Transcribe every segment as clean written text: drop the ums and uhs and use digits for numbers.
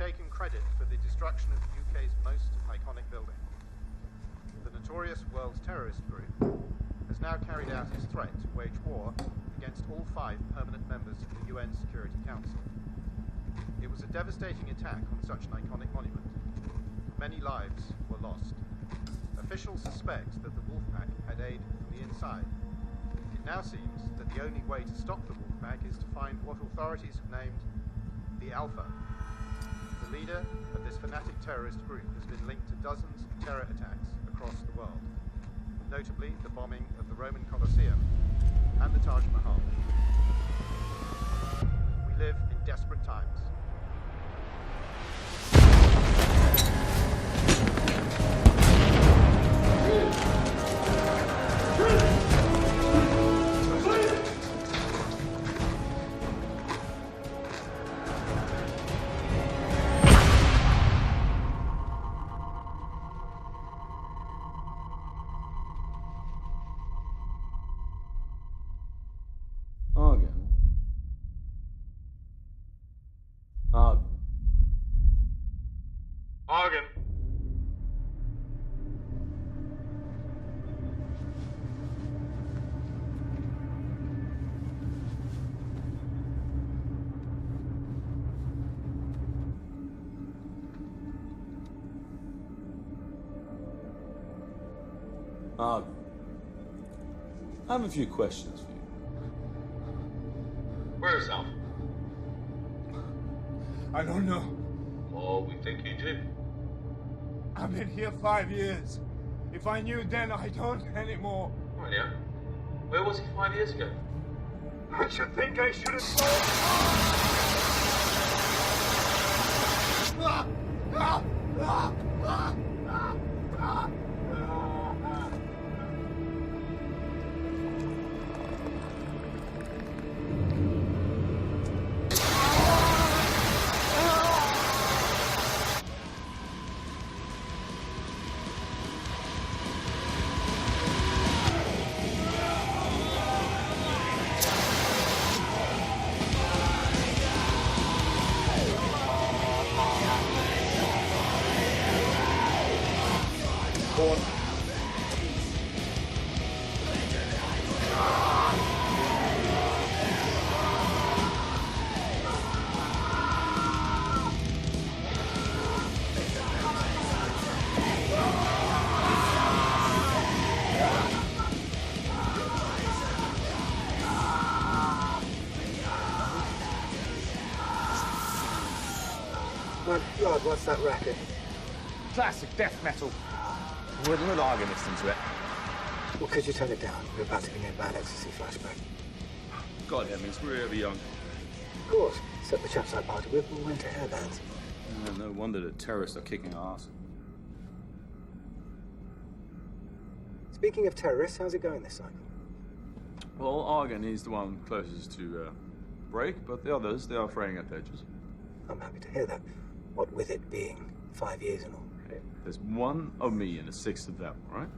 taken credit for the destruction of the UK's most iconic building. The notorious world's terrorist group has now carried out its threat to wage war against all 5 permanent members of the UN Security Council. It was a devastating attack on such an iconic monument. Many lives were lost. Officials suspect that the Wolfpack had aid from the inside. It now seems that the only way to stop the Wolfpack is to find what authorities have named the Alpha. The leader of this fanatic terrorist group has been linked to dozens of terror attacks across the world, notably the bombing of the Roman Colosseum and the Taj Mahal. We live in desperate times. I have a few questions for you. Where's Alpha? I don't know. Oh, we think you do. I've been here 5 years. If I knew then, I don't anymore. Oh, yeah? Where was he 5 years ago? I should think I should have God, what's that racket? Classic death metal. With organist into it. Well, could you turn it down? We're about to begin bad ecstasy flashback. God, that means we're ever young. Of course. Except the chaps I party with all went to hairbands. No wonder the terrorists are kicking our ass. Speaking of terrorists, how's it going this cycle? Well, Argon is the one closest to break, but the others, they are fraying at the edges. I'm happy to hear that. What with it being 5 years and all. Hey, there's one of me and a sixth of them, all right?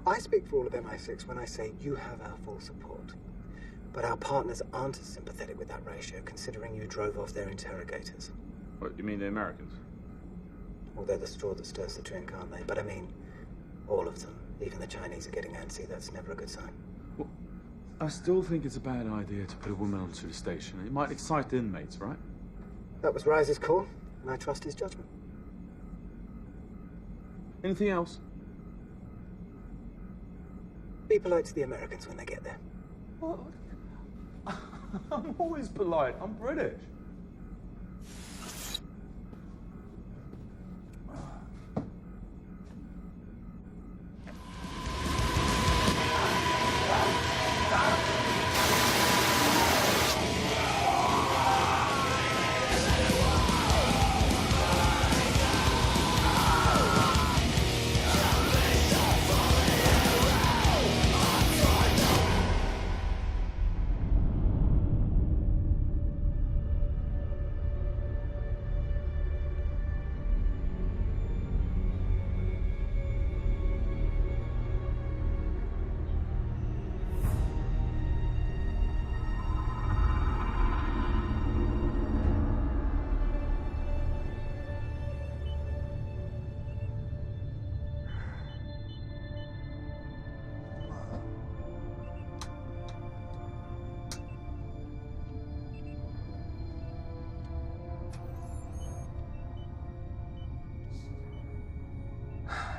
I speak for all of MI6 when I say you have our full support. But our partners aren't as sympathetic with that ratio, considering you drove off their interrogators. What, you mean the Americans? Well, they're the straw that stirs the drink, aren't they? But I mean, all of them. Even the Chinese are getting antsy. That's never a good sign. Well, I still think it's a bad idea to put a woman onto the station. It might excite the inmates, right? That was Rise's call, and I trust his judgment. Anything else? Be polite to the Americans when they get there. What? I'm always polite. I'm British.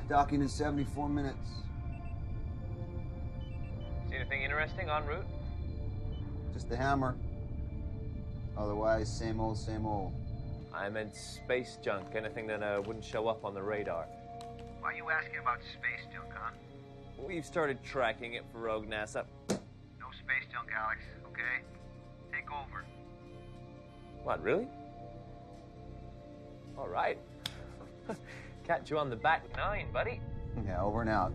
Docking in 74 minutes. See anything interesting en route? Just the hammer. Otherwise, same old, same old. I meant space junk, anything that wouldn't show up on the radar. Why are you asking about space junk, huh? We've started tracking it for rogue NASA. No space junk, Alex, okay? Take over. What, really? All right. Catch you on the back nine, buddy. Yeah, over and out.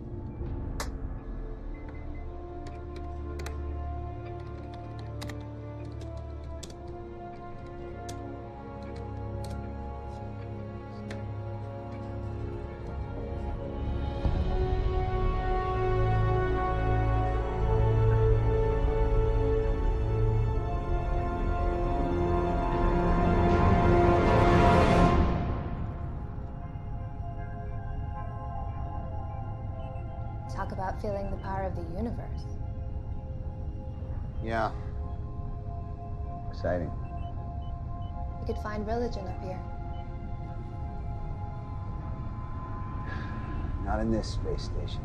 Talk about feeling the power of the universe. Yeah. Exciting. You could find religion up here. Not in this space station.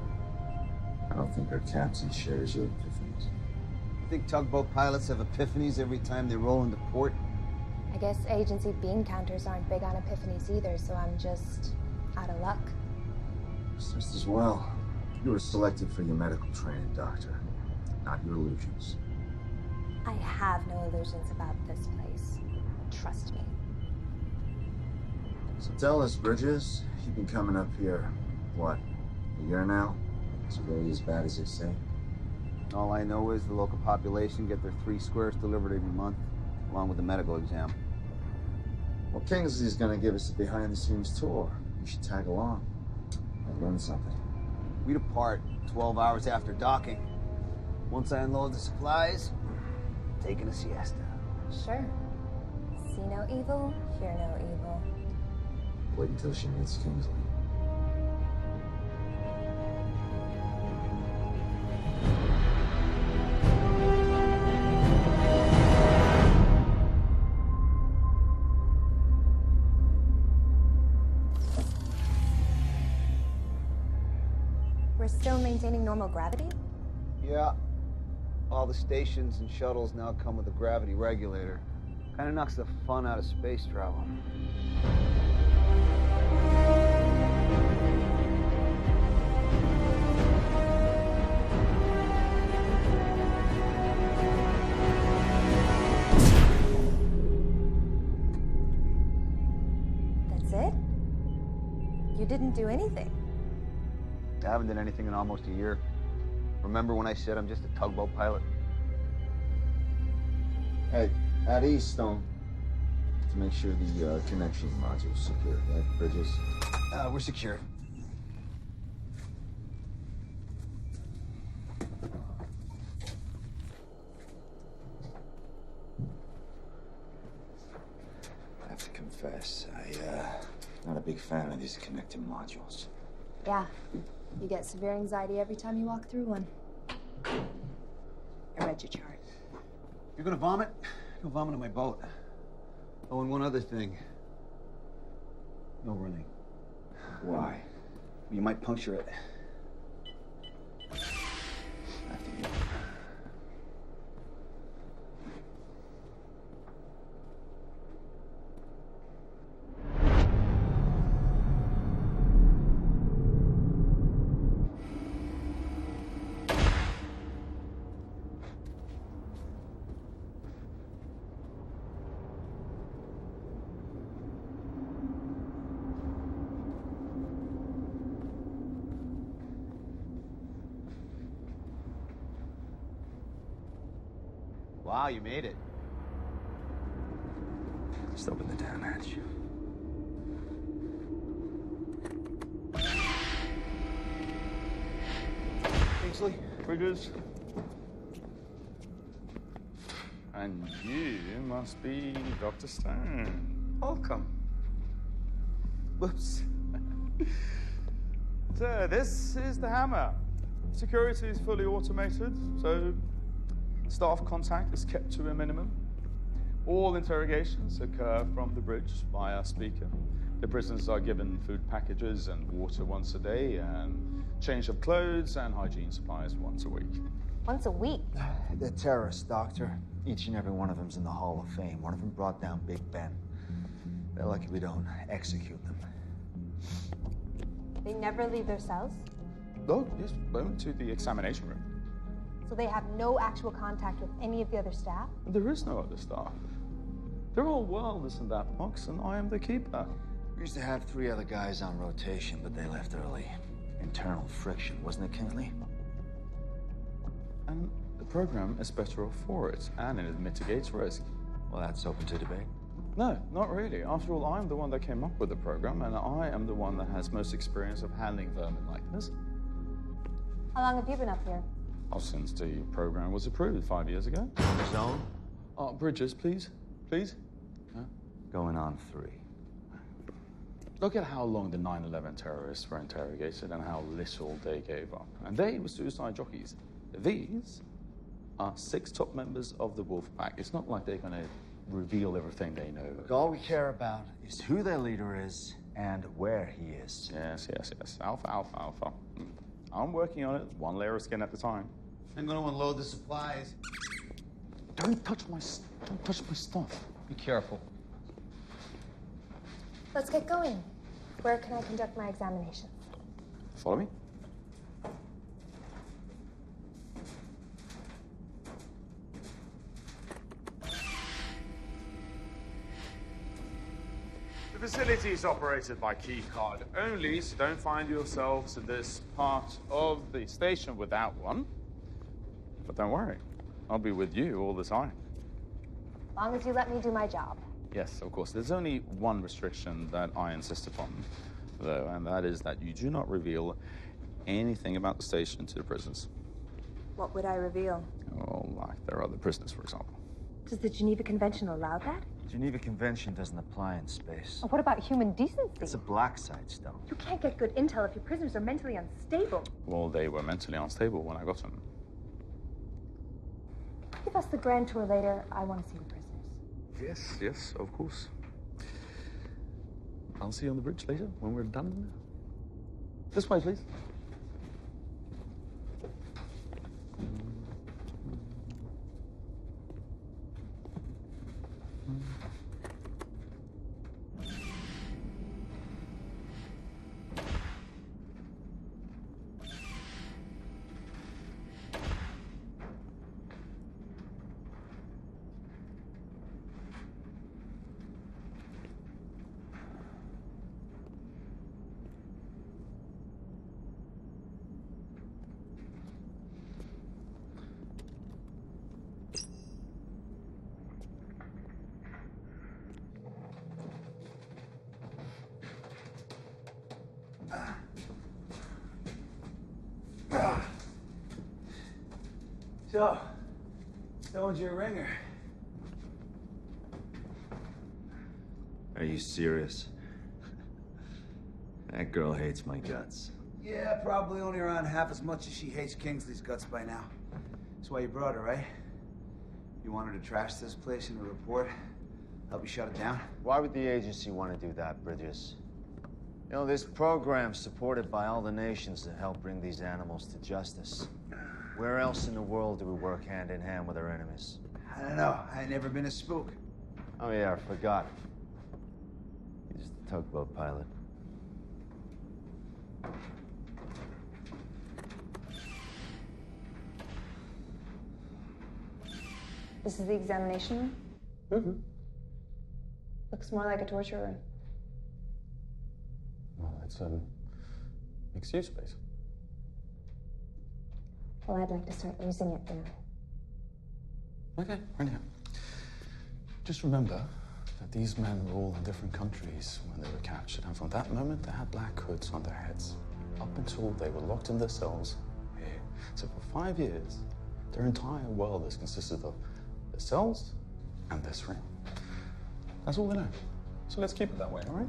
I don't think our captain shares your epiphanies. You think tugboat pilots have epiphanies every time they roll into port? I guess agency bean counters aren't big on epiphanies either, so I'm just out of luck. Just as well. You were selected for your medical training, Doctor, not your illusions. I have no illusions about this place. Trust me. So tell us, Bridges, you've been coming up here, what, a year now? Is it really as bad as they say? All I know is the local population get their 3 squares delivered every month, along with the medical exam. Well, Kingsley's gonna give us a behind-the-scenes tour. You should tag along. I'll learn something. We depart 12 hours after docking. Once I unload the supplies, taking a siesta. Sure. See no evil, hear no evil. Wait until she meets Kingsley. We're still maintaining normal gravity? Yeah. All the stations and shuttles now come with a gravity regulator. Kind of knocks the fun out of space travel. That's it? You didn't do anything. I haven't done anything in almost a year. Remember when I said I'm just a tugboat pilot? Hey, at Eastone, to make sure the connection module's secure, right, Bridges? We're secure. I have to confess, not a big fan of these connecting modules. Yeah. You get severe anxiety every time you walk through one. I read your chart. You're gonna vomit? Go vomit on my boat. Oh, and one other thing. No running. Why? You might puncture it. After you. Wow, you made it. Just open the damn hatch. Kingsley, Bridges. And you must be Dr. Stone. Welcome. Whoops. So, this is the hammer. Security is fully automated, so staff contact is kept to a minimum. All interrogations occur from the bridge via speaker. The prisoners are given food packages and water once a day, and change of clothes and hygiene supplies once a week. Once a week? They're terrorists, Doctor. Each and every one of them's in the Hall of Fame. One of them brought down Big Ben. They're lucky we don't execute them. They never leave their cells? Oh, yes, went to the examination room. So they have no actual contact with any of the other staff? There is no other staff. They're all wellness in that box, and I am the keeper. We used to have 3 other guys on rotation, but they left early. Internal friction, wasn't it, Kingsley? And the program is better off for it, and it mitigates risk. Well, that's open to debate. No, not really. After all, I'm the one that came up with the program, and I am the one that has most experience of handling vermin like this. How long have you been up here? Oh, since the program was approved 5 years ago. Zone? Bridges, please. Please? No? Going on 3. Look at how long the 9/11 terrorists were interrogated and how little they gave up. And they were suicide jockeys. These are 6 top members of the Wolf Pack. It's not like they're going to reveal everything they know. Look, all we care about is who their leader is and where he is. Yes. Alpha. I'm working on it, one layer of skin at a time. I'm gonna unload the supplies. Don't touch my stuff. Be careful. Let's get going. Where can I conduct my examinations? Follow me. The facility is operated by key card only, so don't find yourselves in this part of the station without one. But don't worry, I'll be with you all the time. As long as you let me do my job. Yes, of course. There's only one restriction that I insist upon, though, and that is that you do not reveal anything about the station to the prisoners. What would I reveal? Oh, like there are other prisoners, for example. Does the Geneva Convention allow that? The Geneva Convention doesn't apply in space. What about human decency? It's a black site, Stone. You can't get good intel if your prisoners are mentally unstable. Well, they were mentally unstable when I got them. Give us the grand tour later. I want to see the prisoners. Yes, of course. I'll see you on the bridge later when we're done. This way, please. So, Stone's your ringer. Are you serious? That girl hates my guts. Yeah, probably only around half as much as she hates Kingsley's guts by now. That's why you brought her, right? You want her to trash this place in a report? Help you shut it down? Why would the agency want to do that, Bridges? You know, this program's supported by all the nations to help bring these animals to justice. Where else in the world do we work hand in hand with our enemies? I don't know. I ain't never been a spook. Oh yeah, I forgot. He's just a tugboat pilot. This is the examination room? Mm-hmm. Looks more like a torture room. Well, it's a mixed-use space. Well, I'd like to start using it now. Okay, right now. Just remember that these men were all in different countries when they were captured, and from that moment they had black hoods on their heads, up until they were locked in their cells here. So for 5 years, their entire world has consisted of the cells and this room. That's all they know. So let's keep it that way, all right?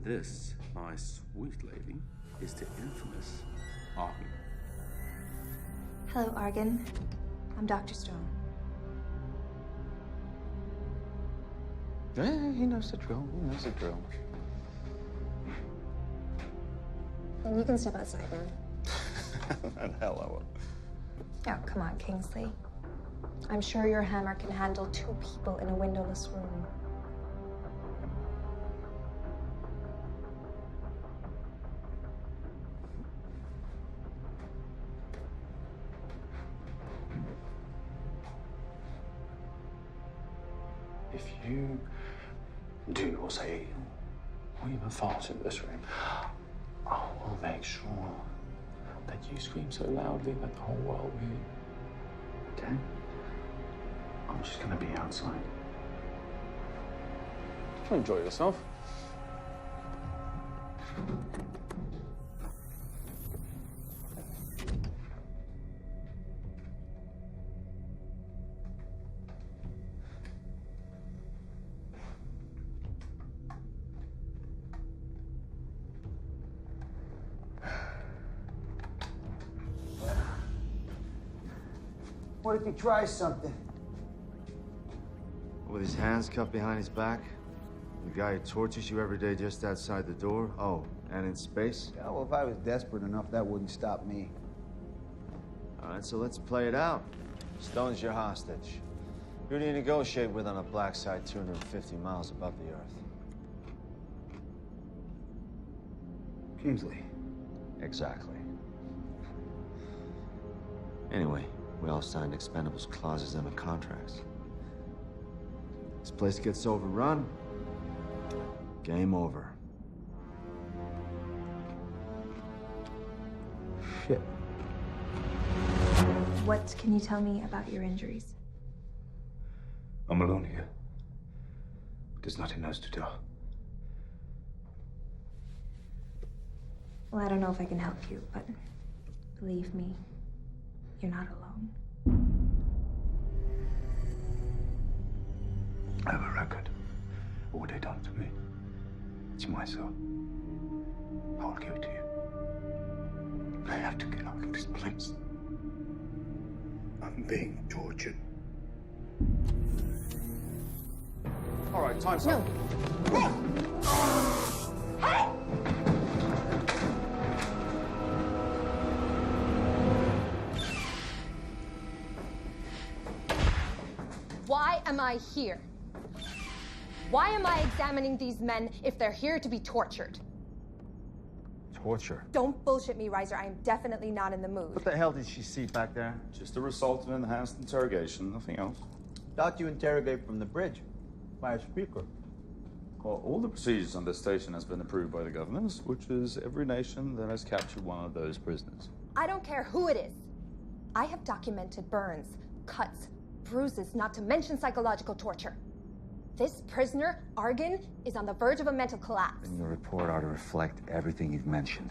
This, my sweet lady, is the infamous Argon. Hello, Argon. I'm Dr. Stone. Yeah, he knows the drill. He knows the drill. Then you can step outside now. And hell I will. Oh, come on, Kingsley. I'm sure your hammer can handle 2 people in a windowless room. If you do or say or even fart in this room, I will make sure that you scream so loudly that the whole world will hear you. Okay? I'm just gonna be outside. Enjoy yourself. What if he tries something? With his hands cuffed behind his back? The guy who tortures you every day just outside the door? Oh, and in space? Yeah, well, if I was desperate enough, that wouldn't stop me. All right, so let's play it out. Stone's your hostage. Who do you negotiate with on a black site 250 miles above the Earth? Kingsley. Exactly. Anyway, we all signed expendables clauses in the contracts. This place gets overrun, game over. Shit. What can you tell me about your injuries? I'm alone here. There's nothing else to do. Well, I don't know if I can help you, but believe me, you're not alone. I have a record of what they done to me. It's my soul. I will give it to you. I have to get out of this place. I'm being tortured. All right, time's up. Hey! Why am I here? Why am I examining these men if they're here to be tortured? torture. Don't bullshit me, Reiser. I am definitely not in the mood. What the hell did she see back there? Just a result of enhanced interrogation, nothing else. Thought you interrogate from the bridge by a speaker. Well, all the procedures on this station has been approved by the governors, which is every nation that has captured one of those prisoners. I don't care who it is. I have documented burns, cuts, bruises, not to mention psychological torture. This prisoner, Argan, is on the verge of a mental collapse. And your report ought to reflect everything you've mentioned.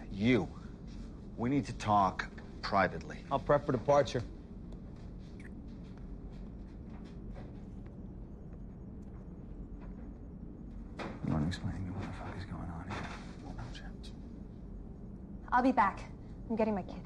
We need to talk privately. I'll prep for departure. You want to explain to me what the fuck is going on here? No chance. I'll be back. I'm getting my kid.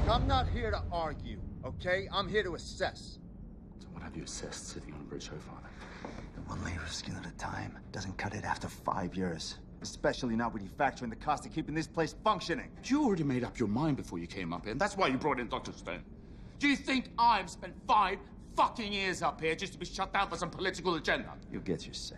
I'm not here to argue, okay? I'm here to assess. So what have you assessed sitting on a bridge so far? One layer of skin at a time doesn't cut it after 5 years. Especially not when you factor in the cost of keeping this place functioning. You already made up your mind before you came up here, and that's why you brought in Dr. Stone. Do you think I've spent 5 fucking years up here just to be shut down for some political agenda? You'll get your say.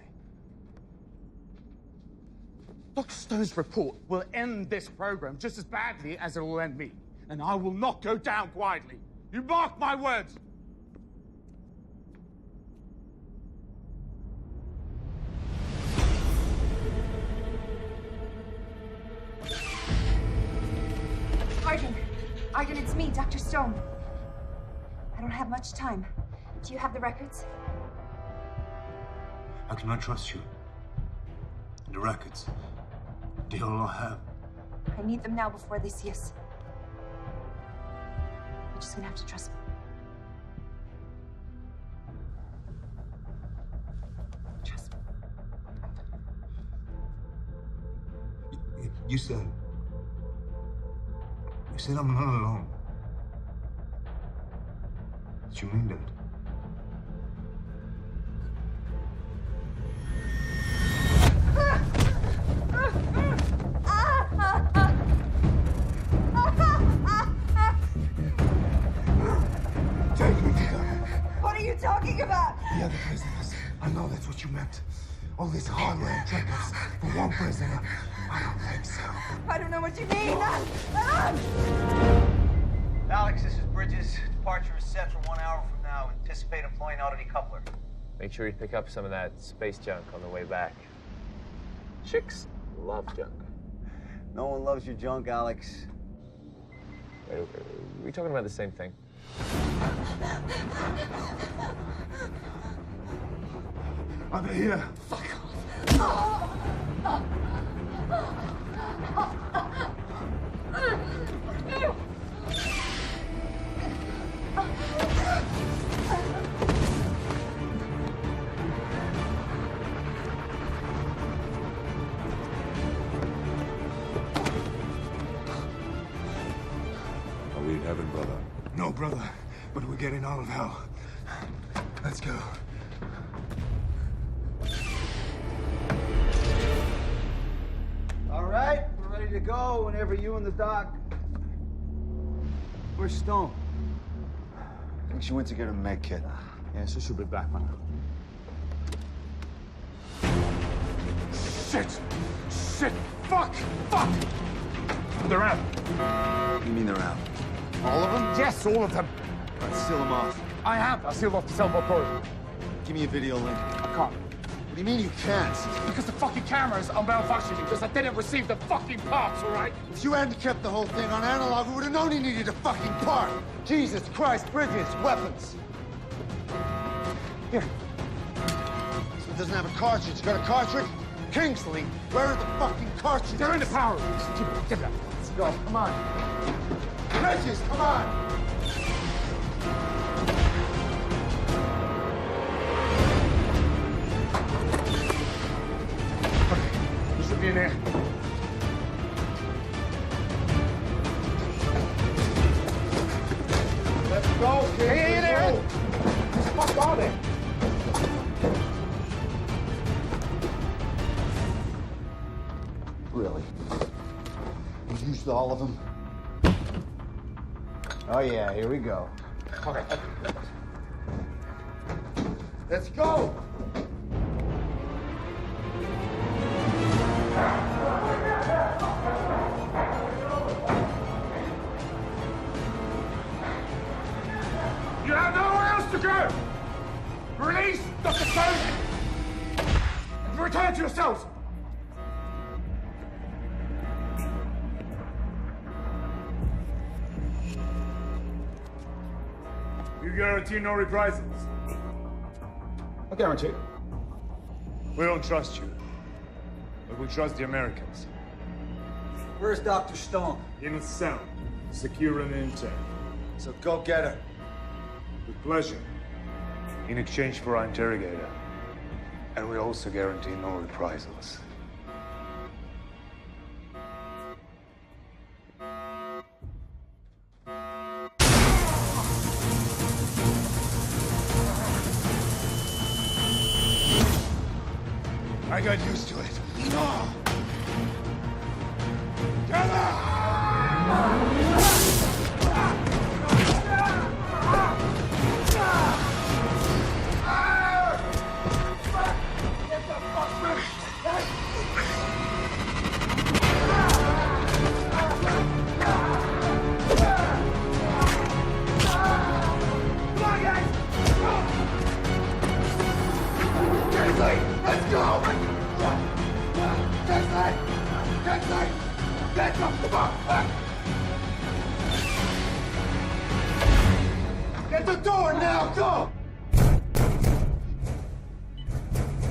Dr. Stone's report will end this program just as badly as it will end me. And I will not go down quietly. You mark my words! Argan, it's me, Dr. Stone. I don't have much time. Do you have the records? I cannot trust you. The records, they all I have. I need them now before they see us. You're just gonna have to trust me. Trust me. You said I'm not alone. Did you mean that? Take me to them. What are you talking about? The other prisoners. I know that's what you meant. All this hardware and trinkets for one prisoner. I don't think so. I don't know what you mean. Alex, this is Bridges. Departure is set for 1 hour from now. Anticipate employing auto decoupler. Make sure you pick up some of that space junk on the way back. Chicks love junk. No one loves your junk, Alex. Wait, are we talking about the same thing? Are they here? Fuck off. Are we in heaven, brother? No, brother. But we're getting out of hell. Let's go. All right, we're ready to go whenever you and the doc. Where's Stone? I think she went to get her med kit. Yeah, so she'll be back by now. Shit! Shit! Fuck! Fuck! They're out. You mean they're out? All of them? Yes, all of them. All right, seal them off. I have. I sealed off the cell phone program. Give me a video link. I can't. What do you mean you can't? Because the fucking cameras are malfunctioning because I didn't receive the fucking parts, all right? If you hadn't kept the whole thing on analog, we would have known you needed a fucking part. Jesus Christ, Bridges, weapons. Here. So it doesn't have a cartridge. You got a cartridge? Kingsley, where are the fucking cartridges? They're in the power room. Give it up. Let's go. Come on. Bridges, come on. You should be in there. Let's go, kid. Hey, there! What the fuck are they? Really? You used all of them? Oh, yeah, here we go. All right. Let's go! You have nowhere else to go! Release Dr. Stone and return to yourselves! You guarantee no reprisals? I guarantee. We don't trust you, but we trust the Americans. Where's Dr. Stone? In a cell, secure and intact. So go get her. With pleasure. In exchange for our interrogator. And we also guarantee no reprisals. I got used to it. Let's go! Get the fuck! Get the door now, go!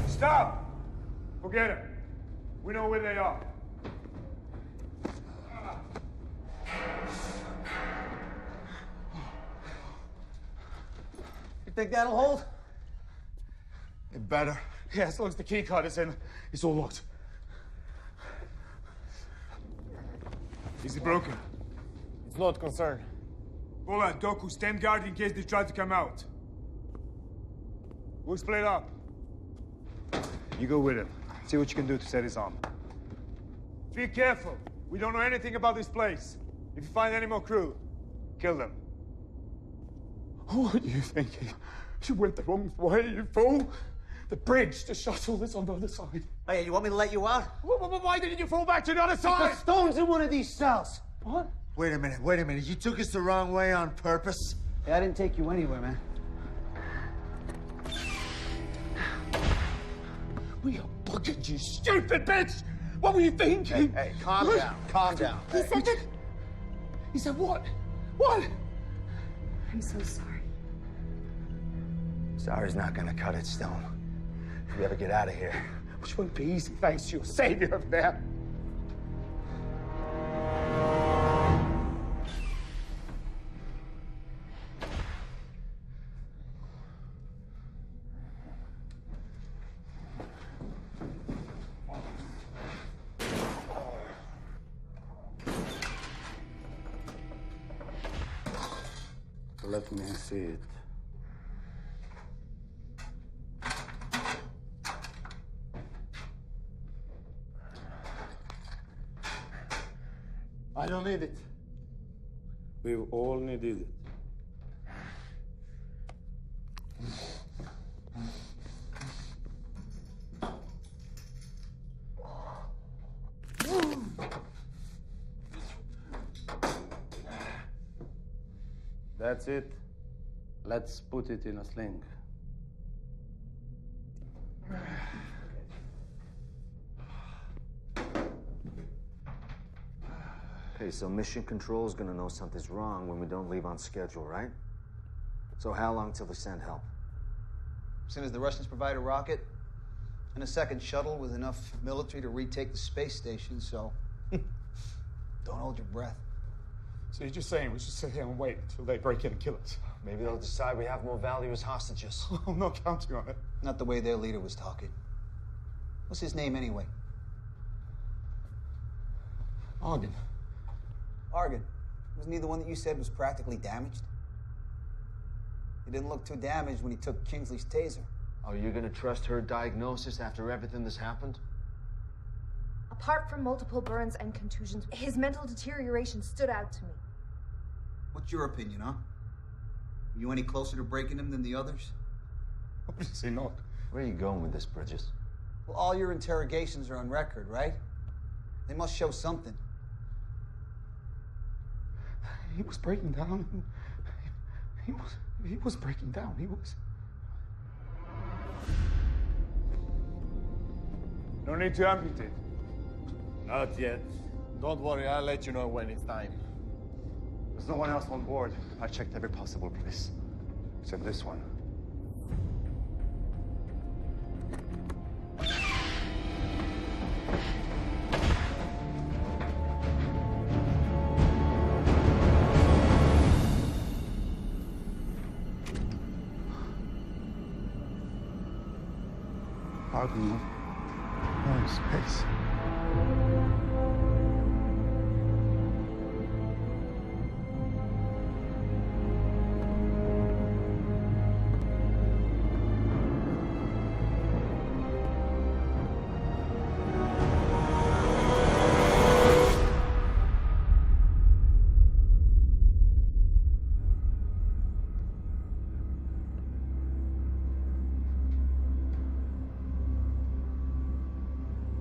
Stop! Forget it. We know where they are. You think that'll hold? It better. Yeah, as long as the key card is in, it's all locked. Is it broken? It's not concerned. Bola, Doku, stand guard in case they try to come out. We'll split up. You go with him. See what you can do to set his arm. Be careful. We don't know anything about this place. If you find any more crew, kill them. What are you thinking? You went the wrong way, you fool. The bridge, the shuttle is on the other side. Hey, you want me to let you out? Why didn't you fall back to the other side? The Stone's in one of these cells. What? Wait a minute. You took us the wrong way on purpose? Hey, I didn't take you anywhere, man. We are bugging, you stupid bitch! What were you thinking? Hey, calm down. He said that... He said what? What? I'm so sorry. Sorry's not gonna cut it, Stone. If we ever get out of here. Which won't be easy thanks to your savior over there. Let me see it. I don't need it. We've all needed it. That's it. Let's put it in a sling. Okay, so Mission Control is gonna know something's wrong when we don't leave on schedule, right? So how long till they send help? As soon as the Russians provide a rocket and a second shuttle with enough military to retake the space station, so don't hold your breath. So you're just saying we should sit here and wait until they break in and kill us? Maybe they'll decide we have more value as hostages. I'm not counting on it. Not the way their leader was talking. What's his name anyway? Argon. Argon. Wasn't he the one that you said was practically damaged? He didn't look too damaged when he took Kingsley's taser. Are you gonna trust her diagnosis after everything that's happened? Apart from multiple burns and contusions, his mental deterioration stood out to me. What's your opinion, huh? Are you any closer to breaking him than the others? Obviously not. Where are you going with this, Bridges? Well, all your interrogations are on record, right? They must show something. He was breaking down. He was breaking down. He was. No need to amputate. Not yet. Don't worry, I'll let you know when it's time. There's no one else on board. I checked every possible place, except this one. Out in space.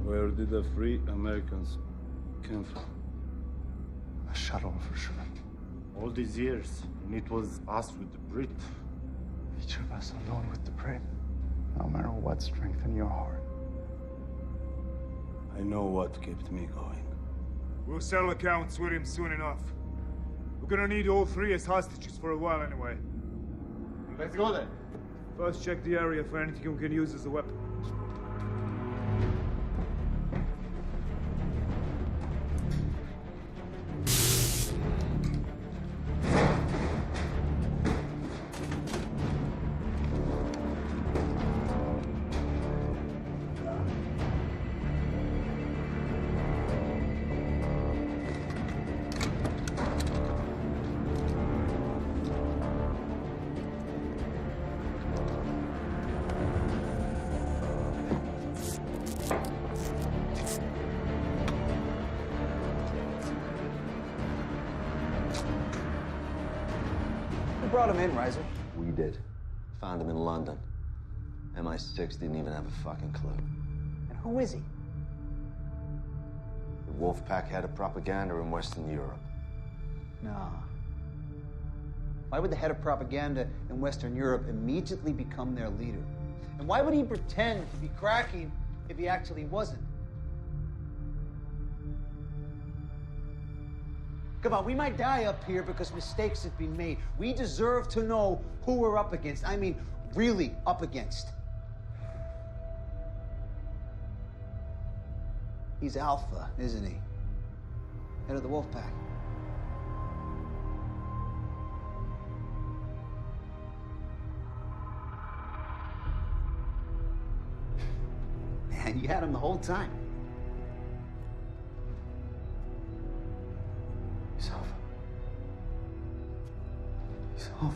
Where did the free Americans come from? A shuttle, for sure. All these years, and it was us with the Brit. Each of us alone with the Brit. No matter what strengthened your heart. I know what kept me going. We'll settle accounts with him soon enough. We're gonna need all three as hostages for a while anyway. Let's go then. First, check the area for anything we can use as a weapon. Who brought him in, Reiser? We did. Found him in London. MI6 didn't even have a fucking clue. And who is he? The Wolfpack head of propaganda in Western Europe. Nah. Why would the head of propaganda in Western Europe immediately become their leader? And why would he pretend to be cracking if he actually wasn't? Come on, we might die up here because mistakes have been made. We deserve to know who we're up against. I mean, really up against. He's Alpha, isn't he? Head of the Wolfpack. Man, you had him the whole time. He's Alpha. He's Alpha.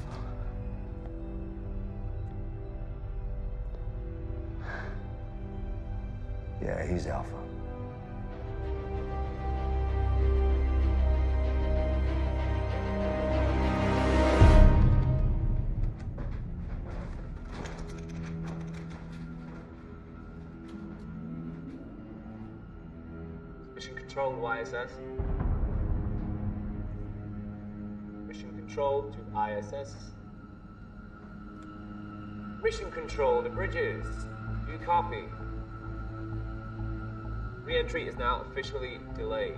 Yeah, he's Alpha. Mission Control to ISS. Mission Control to ISS. Mission Control to Bridges. Do you copy? Re-entry is now officially delayed.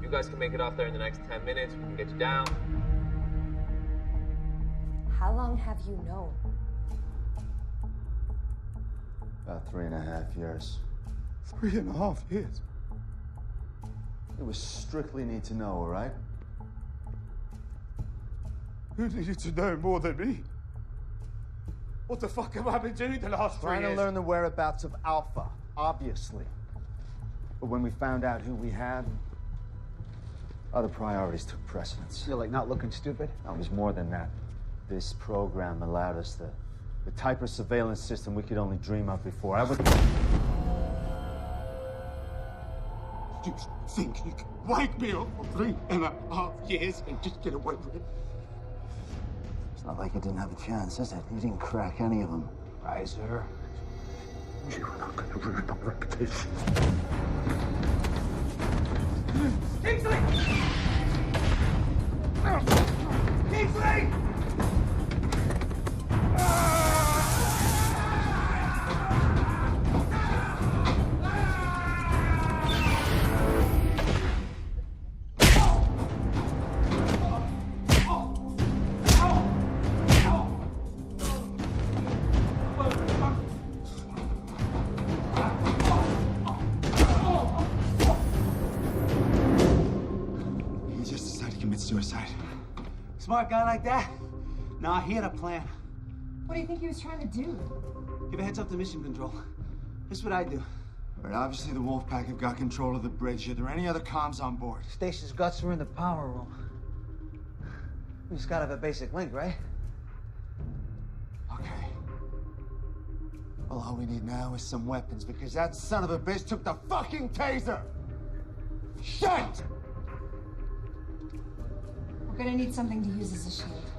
You guys can make it off there in the next 10 minutes. We can get you down. How long have you known? About 3.5 years. 3.5 years? It was strictly need to know, all right? Who needed to know more than me? What the fuck have I been doing the last 3 years? Trying to learn the whereabouts of Alpha, obviously. But when we found out who we had, other priorities took precedence. You're like not looking stupid? No, it was more than that. This program allowed us the type of surveillance system we could only dream of before. I would... You think you can wake me up for 3.5 years and just get away with it? It's not like you didn't have a chance, is it? You didn't crack any of them. Right, sir. You are not going to ruin my reputation. Kingsley! Kingsley! Suicide. Smart guy like that? Nah, he had a plan. What do you think he was trying to do? Give a heads up to mission control. This is what I do. All right, obviously the Wolfpack have got control of the bridge. Are there any other comms on board? Station's guts are in the power room. We just gotta have a basic link, right? Okay. Well, all we need now is some weapons, because that son of a bitch took the fucking taser! Shit! We're gonna need something to use as a shield.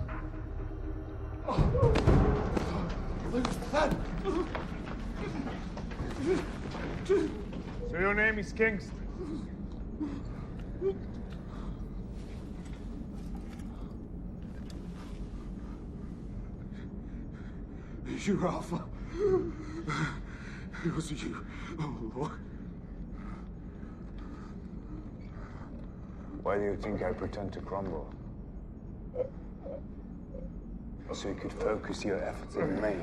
So your name is Kingston? You're Alpha. It was you. Oh, Lord. Why do you think I pretend to crumble? So you could focus your efforts in me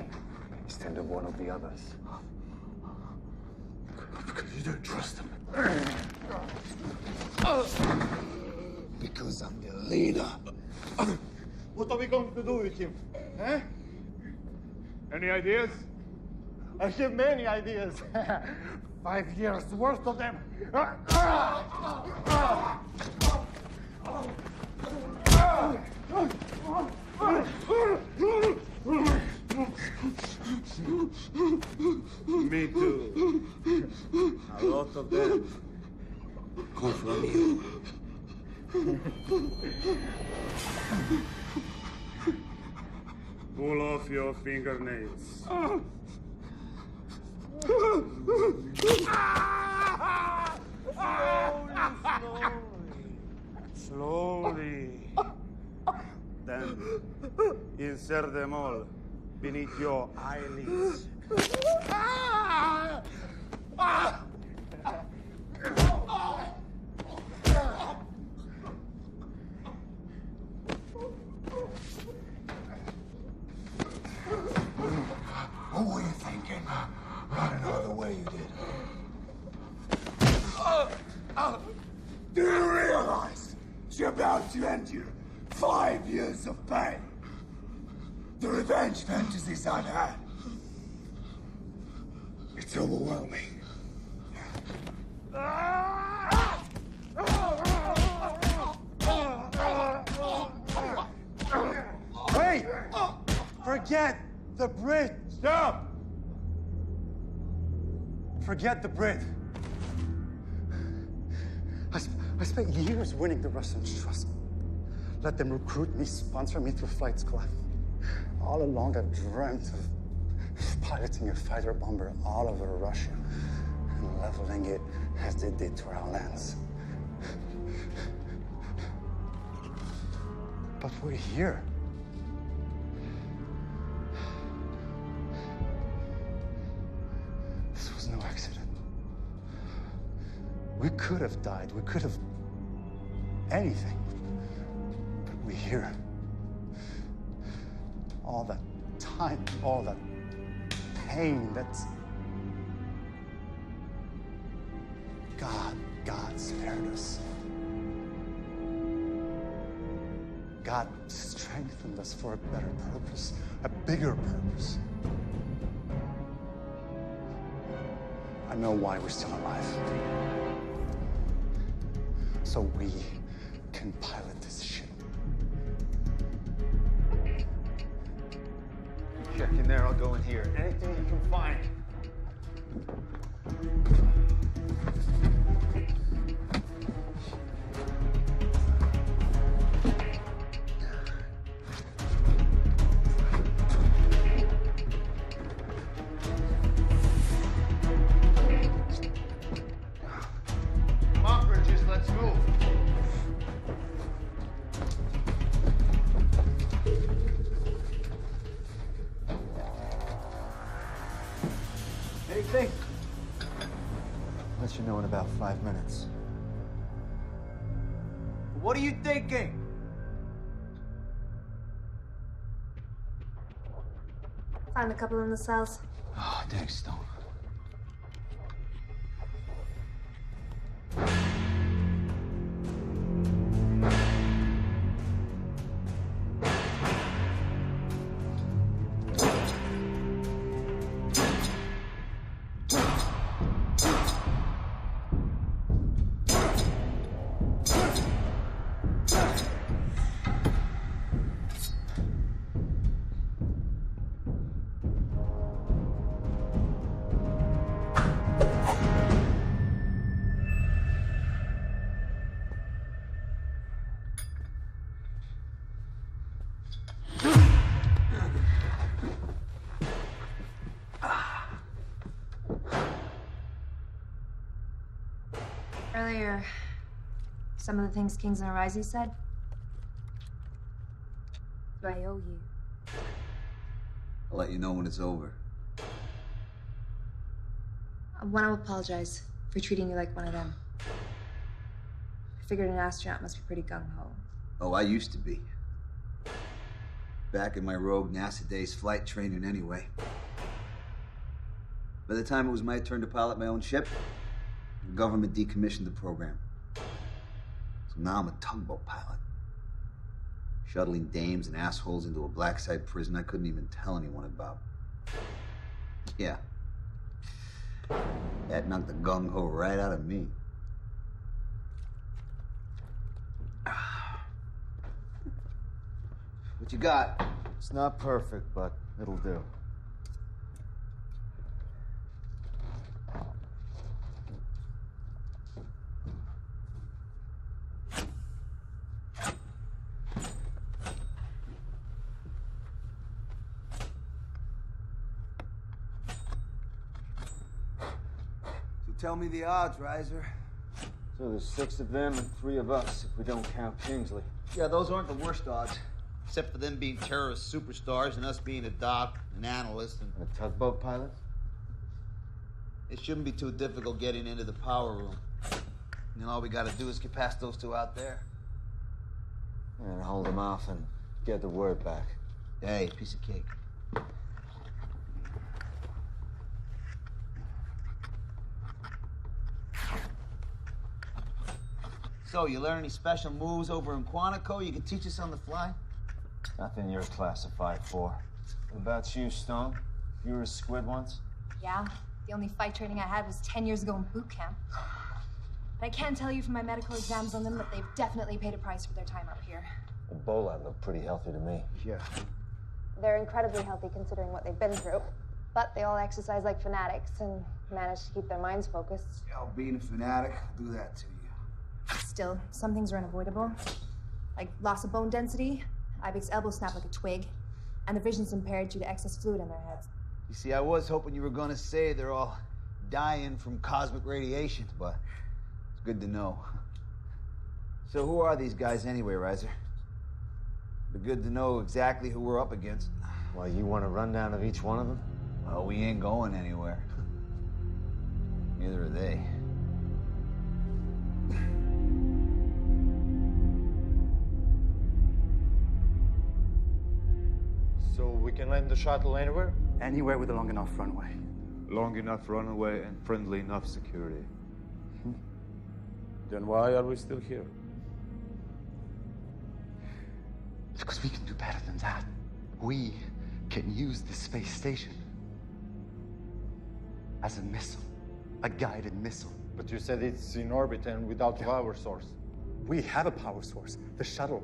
instead of one of the others. Because you don't trust him. Because I'm the leader. What are we going to do with him? Eh? Any ideas? I have many ideas. 5 years worth of them. Me too. A lot of them come from you. Pull off your fingernails. Slowly. Then insert them all beneath your eyelids. What were you thinking? Running all the way you did. Do you realize you're about to end your 5 years of pain? The revenge fantasies I've had. It's overwhelming. Wait! Forget the bridge! Stop! Forget the bridge. I spent years winning the Russian trust. Let them recruit me, sponsor me through flight school. All along, I've dreamt of piloting a fighter bomber all over Russia and leveling it as they did to our lands. But we're here. This was no accident. We could have died. We could have anything. But we're here. All that time, all that pain, that's... God spared us. God strengthened us for a better purpose, a bigger purpose. I know why we're still alive. So we can pilot this ship. there, I'll go in here. Anything you can find. Come on, Bridges, let's move. Anything? Let you know in about 5 minutes. What are you thinking? Found a couple in the cells. Oh, thanks, Stone. Earlier, some of the things Kings and Arise said, I owe you. I'll let you know when it's over. I want to apologize for treating you like one of them. I figured an astronaut must be pretty gung-ho. Oh, I used to be. Back in my rogue NASA days, flight training anyway. By the time it was my turn to pilot my own ship, the government decommissioned the program. So now I'm a tugboat pilot. Shuttling dames and assholes into a black site prison I couldn't even tell anyone about. Yeah. That knocked the gung-ho right out of me. What you got? It's not perfect, but it'll do. Tell me the odds, Riser. So there's 6 of them and 3 of us, if we don't count Kingsley. Yeah, those aren't the worst odds. Except for them being terrorist superstars and us being a doc, an analyst, and a tugboat pilot? It shouldn't be too difficult getting into the power room. And then all we gotta do is get past those 2 out there. And hold them off and get the word back. Hey, piece of cake. So, you learn any special moves over in Quantico you can teach us on the fly? Nothing you're classified for. What about you, Stone? You were a squid once? Yeah, the only fight training I had was 10 years ago in boot camp. But I can tell you from my medical exams on them that they've definitely paid a price for their time up here. Ebola looked pretty healthy to me. Yeah. They're incredibly healthy considering what they've been through. But they all exercise like fanatics and manage to keep their minds focused. Yeah, being a fanatic, I'll do that to you. Still, some things are unavoidable. Like loss of bone density, Ibex elbow snap like a twig, and their vision's impaired due to excess fluid in their heads. You see, I was hoping you were gonna say they're all dying from cosmic radiation, but it's good to know. So who are these guys anyway, Riser? Be good to know exactly who we're up against. Well, you want a rundown of each one of them? Well, we ain't going anywhere. Neither are they. So we can land the shuttle anywhere? Anywhere with a long enough runway. Long enough runway and friendly enough security. Then why are we still here? Because we can do better than that. We can use the space station as a missile, a guided missile. But you said it's in orbit and without power source. We have a power source, the shuttle.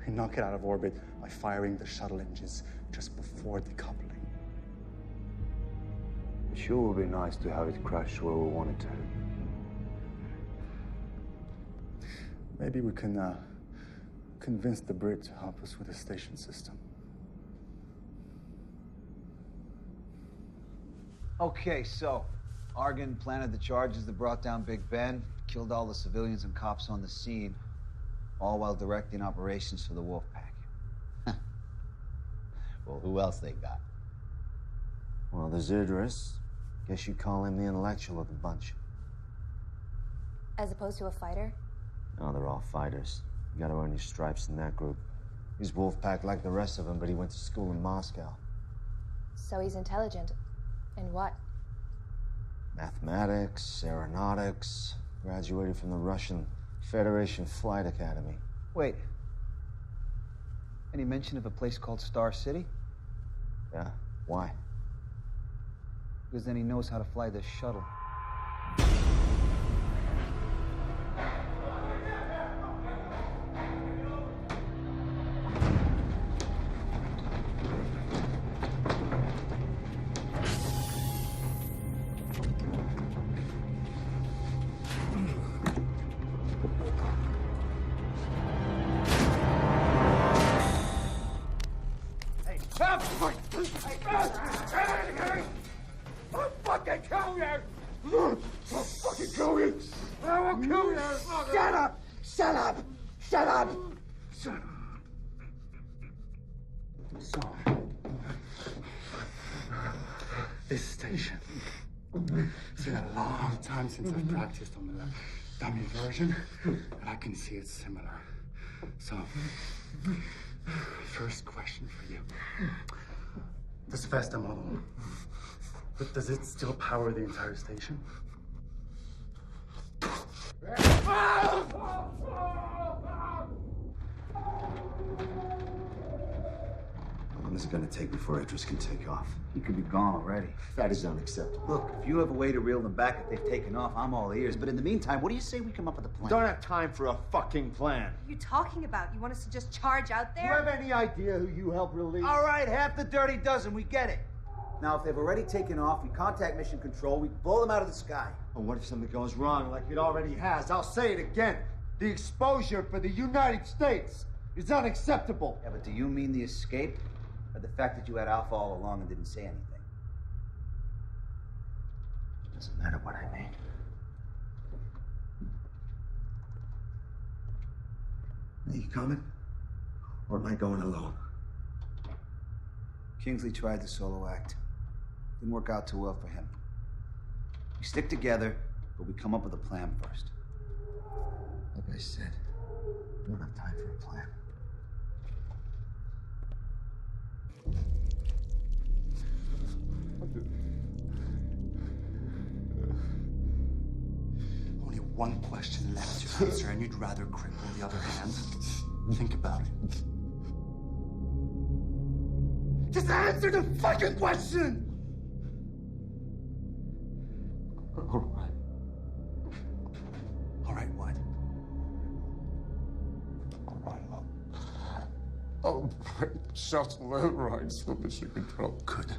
We knock it out of orbit by firing the shuttle engines just before decoupling. It sure would be nice to have it crash where we want it to. Maybe we can convince the Brit to help us with the station system. Okay, so Argon planted the charges that brought down Big Ben, killed all the civilians and cops on the scene, all while directing operations for the Wolfpack. Well, who else they got? Well, there's Idris. Guess you call him the intellectual of the bunch. As opposed to a fighter? No, they're all fighters. You gotta earn your stripes in that group. He's Wolfpack like the rest of them, but he went to school in Moscow. So he's intelligent. In what? Mathematics, aeronautics, graduated from the Russian Federation Flight Academy. Wait. Any mention of a place called Star City? Yeah, why? Because then he knows how to fly this shuttle. I'll fucking kill you! I'll fucking kill you! I will kill you! Shut up! Shut up! Shut up! Shut up! So, this station. It's been a long time since I've practiced on the dummy version, and I can see it's similar. So, first question for you. This Vesta model, but does it still power the entire station? How long is it gonna take before Idris can take off? He could be gone already. That is unacceptable. Look, if you have a way to reel them back if they've taken off, I'm all ears. But in the meantime, what do you say we come up with a plan? Don't have time for a fucking plan. What are you talking about? You want us to just charge out Do you there? have any idea who you helped release? All right, half the dirty dozen, we get it. Now, if they've already taken off, we contact Mission Control, we blow them out of the sky. Well, what if something goes wrong like it already has? I'll say it again. The exposure for the United States is unacceptable. Yeah, but do you mean the escape? Or the fact that you had Alpha all along and didn't say anything? Doesn't matter what I mean. Are you coming? Or am I going alone? Kingsley tried the solo act. Didn't work out too well for him. We stick together, but we come up with a plan first. Like I said, we don't have time for a plan. Only one question left to answer, and you'd rather cripple the other hand? Think about it. Just answer the fucking question! All right, what? I'll break shuttle air rights for Mission Control. Good.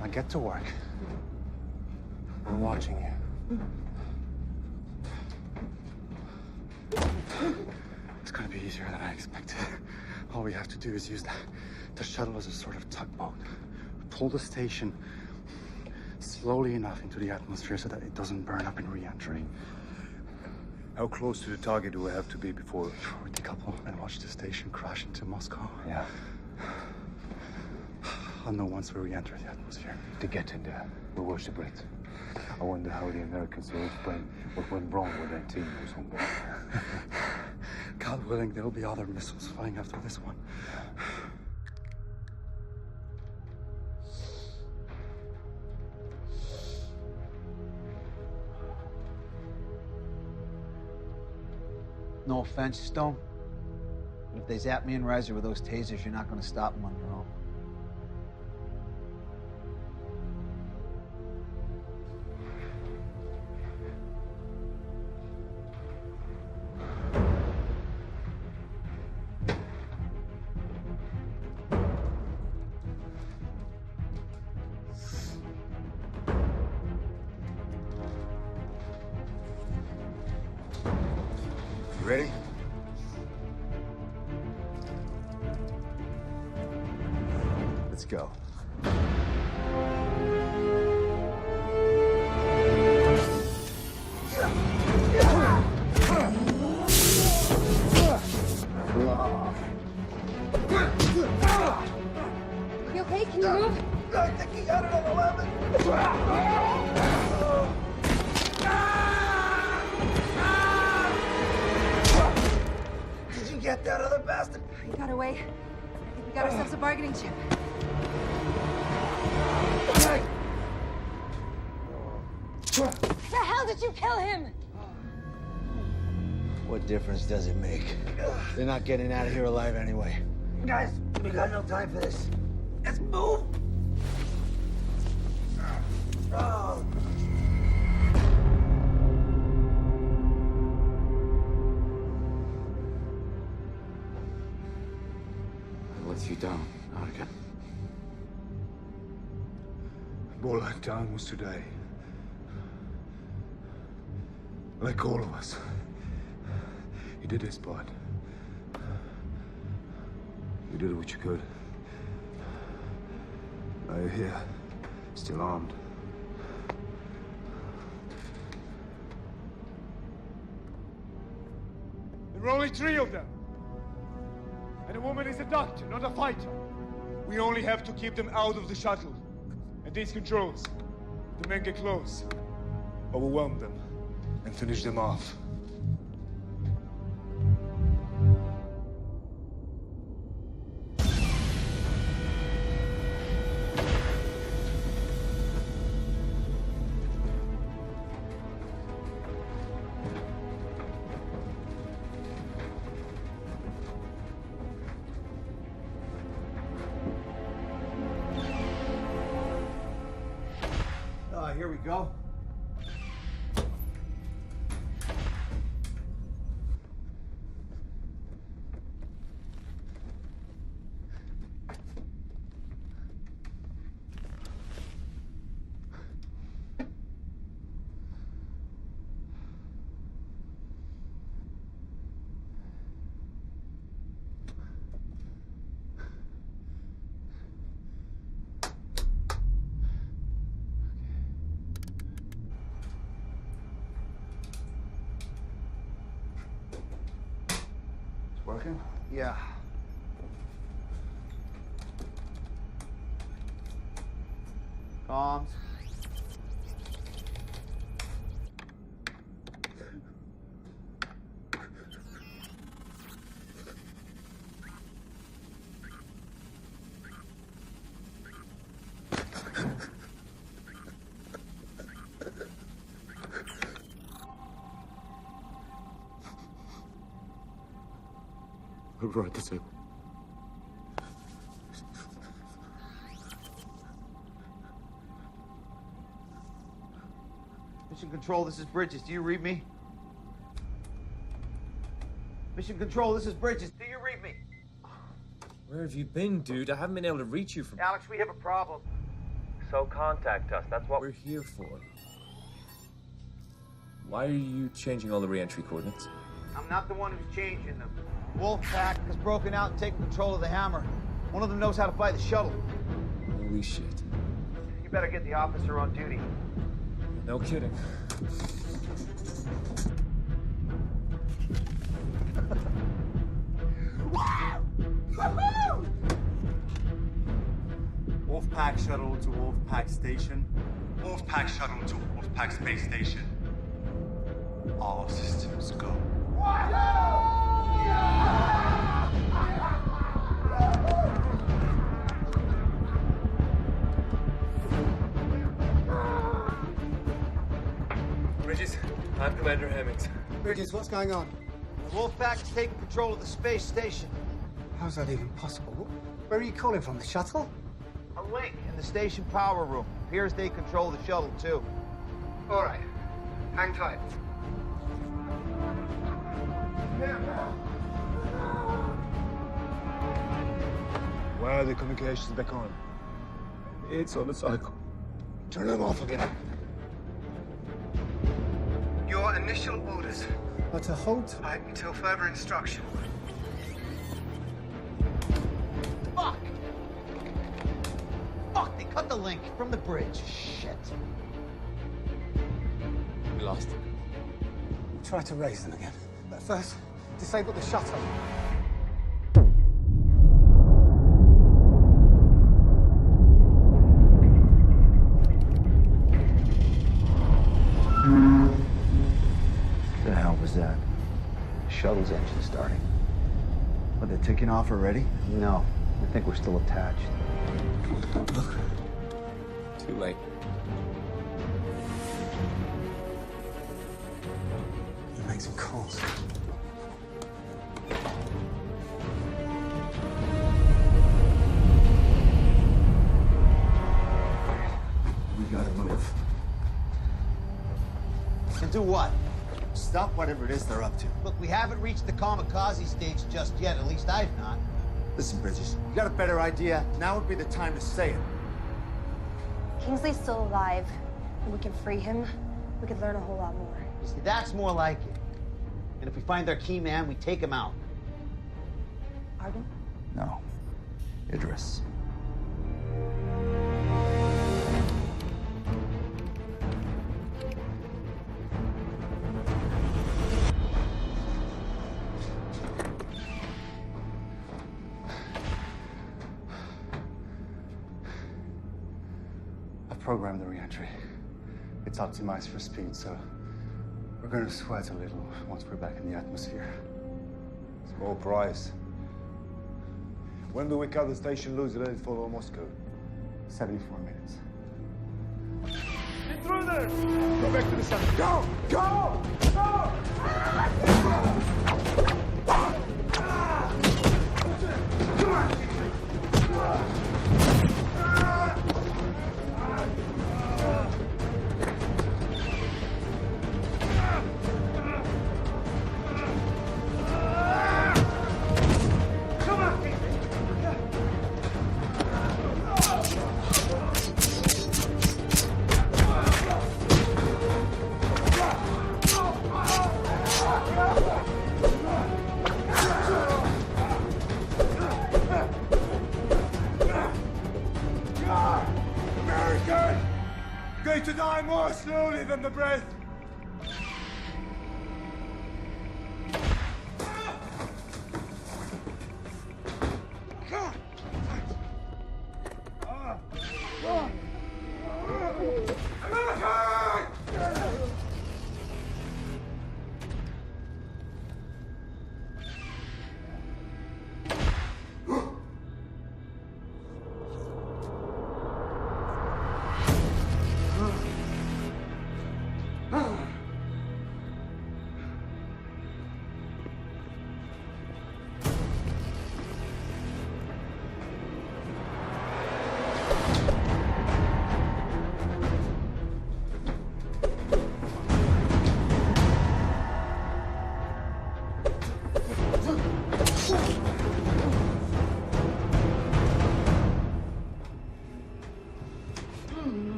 Now get to work. We're watching you. It's gonna be easier than I expected. All we have to do is use the shuttle as a sort of tugboat. Pull the station slowly enough into the atmosphere so that it doesn't burn up in re-entry. How close to the target do we have to be before we decouple and watch the station crash into Moscow? Yeah. I'll know once we re-enter the atmosphere. To get in there, we'll watch the Brits. I wonder how the Americans will explain what went wrong with that team or something. God willing, there'll be other missiles flying after this one. No offense, Stone. But if they zap me and Reiser with those tasers, you're not gonna stop them on your own. You ready? Let's go. You okay? Can you move? I think he got it on 11. Did you get that other bastard? He got away. I think we got ourselves a bargaining chip. The hell did you kill him? What difference does it make? They're not getting out of here alive anyway. Guys, we got no time for this. Let's move. Oh. I let you down, Argan. More like time was today. Like all of us. You did his part. You did what you could. Now you're here, still armed. There are only 3 of them. And the woman is a doctor, not a fighter. We only have to keep them out of the shuttle. And these controls. The men get close. Overwhelm them. And finish them off. Here we go. Working? Yeah. Comms. Right, that's it. Mission Control, this is Bridges. Do you read me? Mission Control, this is Bridges. Do you read me? Where have you been, dude? I haven't been able to reach you from... Alex, we have a problem. So contact us. That's what we're here for. Why are you changing all the re-entry coordinates? I'm not the one who's changing them. Wolfpack has broken out and taken control of the Hammer. One of them knows how to fly the shuttle. Holy shit. You better get the officer on duty. No kidding. Wolfpack shuttle to Wolfpack station. Wolfpack shuttle to Wolfpack space station. All systems go. Bridges, I'm Commander Hemmings. Bridges, what's going on? Wolfpack has taken control of the space station. How's that even possible? Where are you calling from? The shuttle? A link in the station power room. Appears they control the shuttle, too. All right. Hang tight. Why are the communications back on? It's on the cycle. Turn them off again. Your initial orders are to hold tight until further instruction. Fuck! Fuck, they cut the link from the bridge. Shit. We lost him. Try to raise them again. But first, disable the shuttle. The hell was that? Shuttle's engine starting. Are they taking off already? No. I think we're still attached. Look. Too late. You make some calls. We gotta move. And do what? Stop whatever it is they're up to. Look, we haven't reached the kamikaze stage just yet. At least I've not. Listen, Bridges, you got a better idea? Now would be the time to say it. Kingsley's still alive, and we can free him. We could learn a whole lot more. You see, that's more like it. And if we find their key man, we take him out. Arden? No. Idris. I've programmed the re-entry. It's optimized for speed, so we're going to sweat a little once we're back in the atmosphere. Small price. When do we cut the station loose and let it follow Moscow? 74 minutes. Get through there! Go back to the shuttle. Go! Go! Go! Come on! Going to die more slowly than the breath.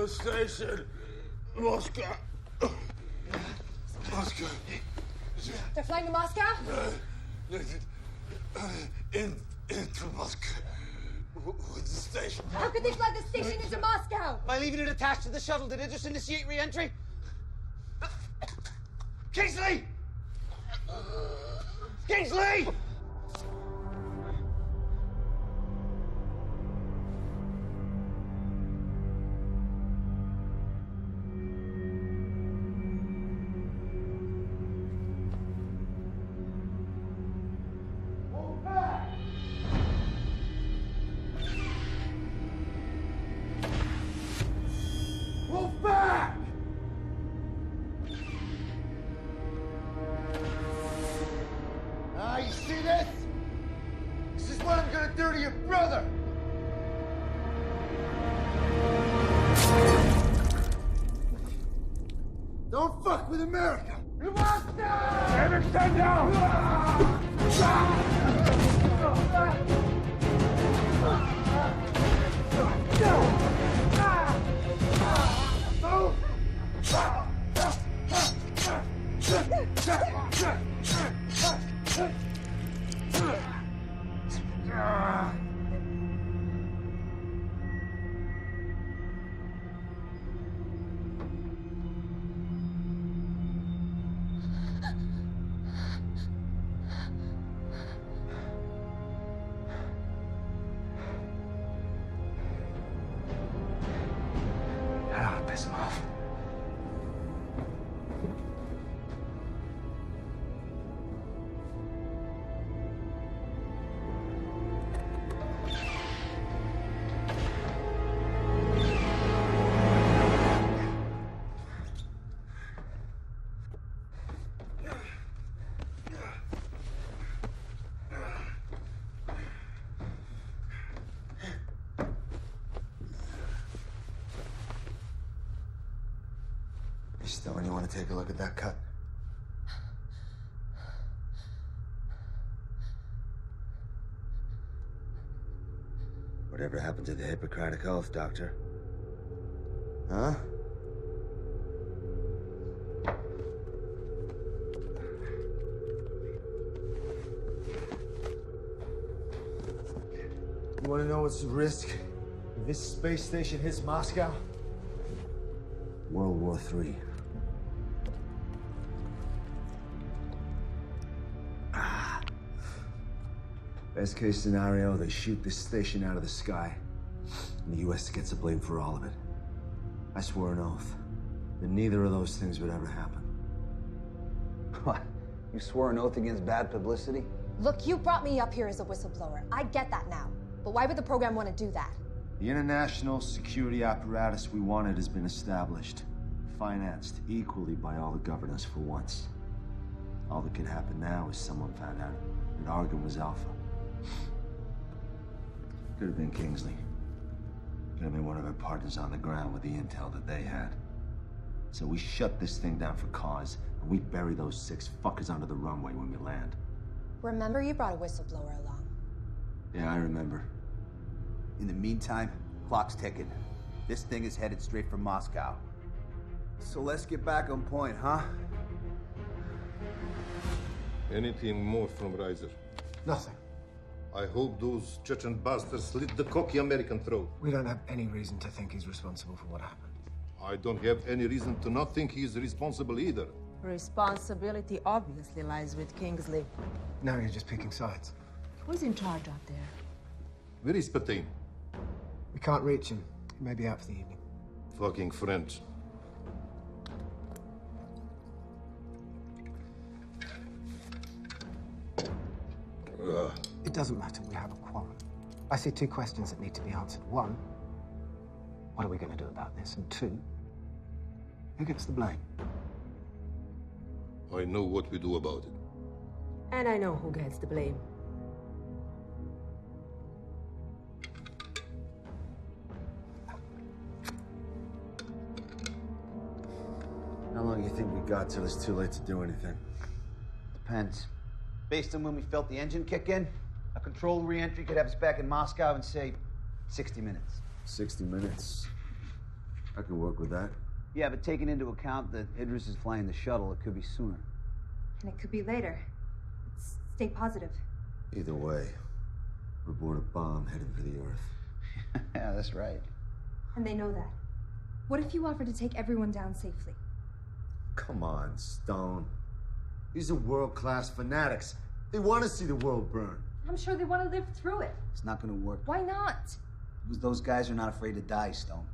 Station, Moscow. Moscow. They're flying to Moscow? Into Moscow. With the station. How could they fly the station into Moscow? By leaving it attached to the shuttle, did it just initiate re-entry? Kingsley! Kingsley! Don't fuck with America! You must stand! Stand down! Stone, you want to take a look at that cut? Whatever happened to the Hippocratic Oath, Doctor? Huh? You want to know what's the risk if this space station hits Moscow? World War III. Best case scenario, they shoot this station out of the sky, and the U.S. gets the blame for all of it. I swore an oath that neither of those things would ever happen. What? You swore an oath against bad publicity? Look, you brought me up here as a whistleblower. I get that now. But why would the program want to do that? The international security apparatus we wanted has been established, financed equally by all the governors for once. All that could happen now is someone found out that Argon was Alpha. Could have been Kingsley. Could have been one of our partners on the ground with the intel that they had. So we shut this thing down for cause, and we bury those 6 fuckers under the runway when we land. Remember you brought a whistleblower along. Yeah, I remember. In the meantime, clock's ticking. This thing is headed straight for Moscow. So let's get back on point, huh? Anything more from Reiser? Nothing. I hope those Chechen bastards slit the cocky American throat. We don't have any reason to think he's responsible for what happened. I don't have any reason to not think he's responsible either. Responsibility obviously lies with Kingsley. Now you're just picking sides. Who's in charge out there? Where is Patain? We can't reach him. He may be out for the evening. Fucking French. It doesn't matter. We have a quarrel. I see 2 questions that need to be answered. 1, what are we going to do about this? And 2, who gets the blame? I know what we do about it. And I know who gets the blame. How long do you think we got till it's too late to do anything? Depends. Based on when we felt the engine kick in, a controlled re-entry could have us back in Moscow in, say, 60 minutes. 60 minutes. I can work with that. Yeah, but taking into account that Idris is flying the shuttle, it could be sooner. And it could be later. Let's stay positive. Either way, we're aboard a bomb headed for the Earth. Yeah, that's right. And they know that. What if you offer to take everyone down safely? Come on, Stone. These are world-class fanatics. They want to see the world burn. I'm sure they want to live through it. It's not going to work. Why not? Because those guys are not afraid to die, Stone.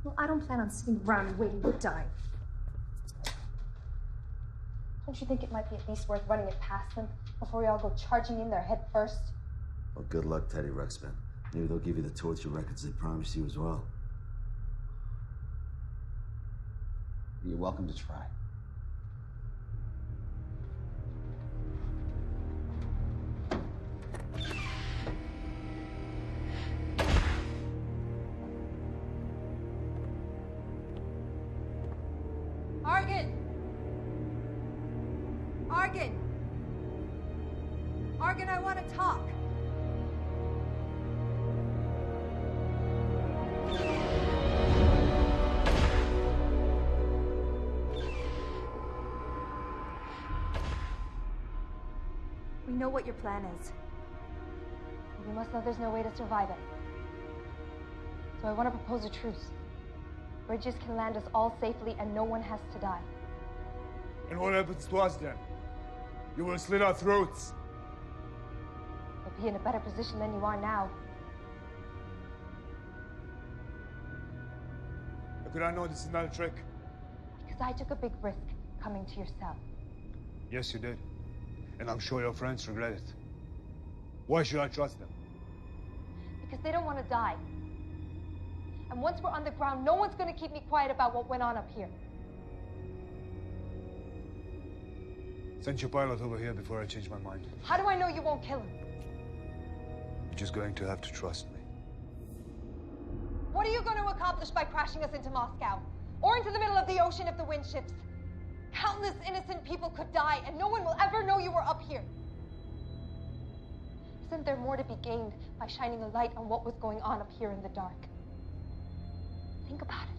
Well, I don't plan on sitting around and waiting to die. Don't you think it might be at least worth running it past them before we all go charging in there head first? Well, good luck, Teddy Ruxpin. Maybe they'll give you the torture records they promised you as well. You're welcome to try. Argan, I want to talk. We know what your plan is. You must know there's no way to survive it. So I want to propose a truce. Bridges can land us all safely and no one has to die. And what happens to us then? You will slit our throats. You'll be in a better position than you are now. How could I know this is not a trick? Because I took a big risk coming to your cell. Yes, you did. And I'm sure your friends regret it. Why should I trust them? Because they don't want to die. And once we're on the ground, no one's going to keep me quiet about what went on up here. Send your pilot over here before I change my mind. How do I know you won't kill him? You're just going to have to trust me. What are you going to accomplish by crashing us into Moscow? Or into the middle of the ocean if the wind shifts? Countless innocent people could die, and no one will ever know you were up here. Isn't there more to be gained by shining a light on what was going on up here in the dark? Think about it.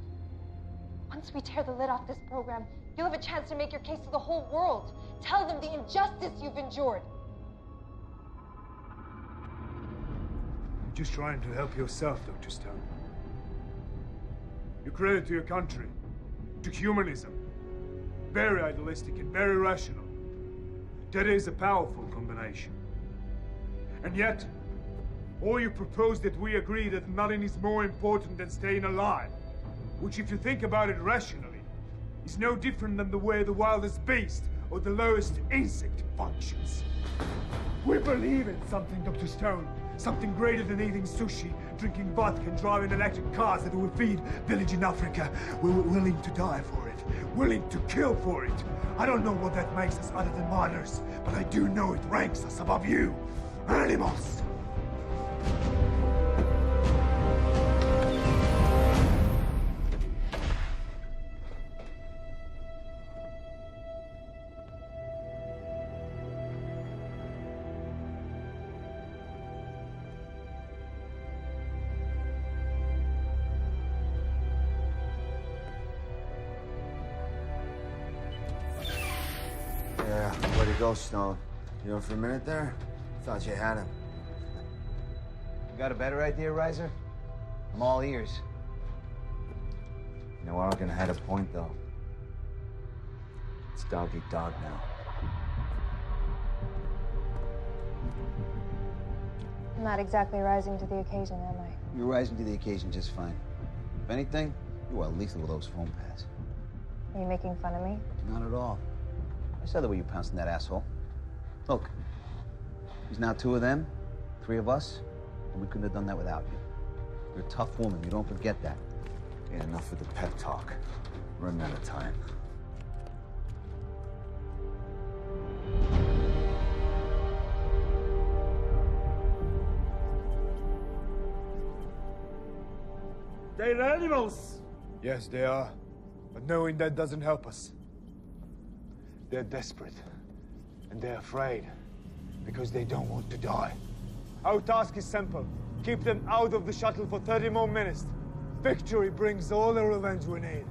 Once we tear the lid off this program, you'll have a chance to make your case to the whole world. Tell them the injustice you've endured. You're just trying to help yourself, Dr. Stone. You credit to your country, to humanism. Very idealistic and very rational. That is a powerful combination. And yet, all you propose that we agree that nothing is more important than staying alive, which, if you think about it rationally, is no different than the way the wildest beast or the lowest insect functions. We believe in something, Dr. Stone. Something greater than eating sushi, drinking vodka, and driving electric cars that will feed village in Africa. We were willing to die for it, willing to kill for it. I don't know what that makes us other than martyrs, but I do know it ranks us above you, animals. Yeah, where'd he go, Stone? You know, for a minute there, thought you had him. You got a better idea, Riser? I'm all ears. You know, Argan had a point, though. It's dog eat dog now. I'm not exactly rising to the occasion, am I? You're rising to the occasion just fine. If anything, you are lethal with those phone pads. Are you making fun of me? Not at all. I saw the way you pounced on that asshole. Look, there's now 2 of them, 3 of us, and we couldn't have done that without you. You're a tough woman, you don't forget that. Yeah, enough with the pep talk. We're running out of time. They're animals! Yes, they are. But knowing that doesn't help us. They're desperate. And they're afraid. Because they don't want to die. Our task is simple. Keep them out of the shuttle for 30 more minutes. Victory brings all the revenge we need.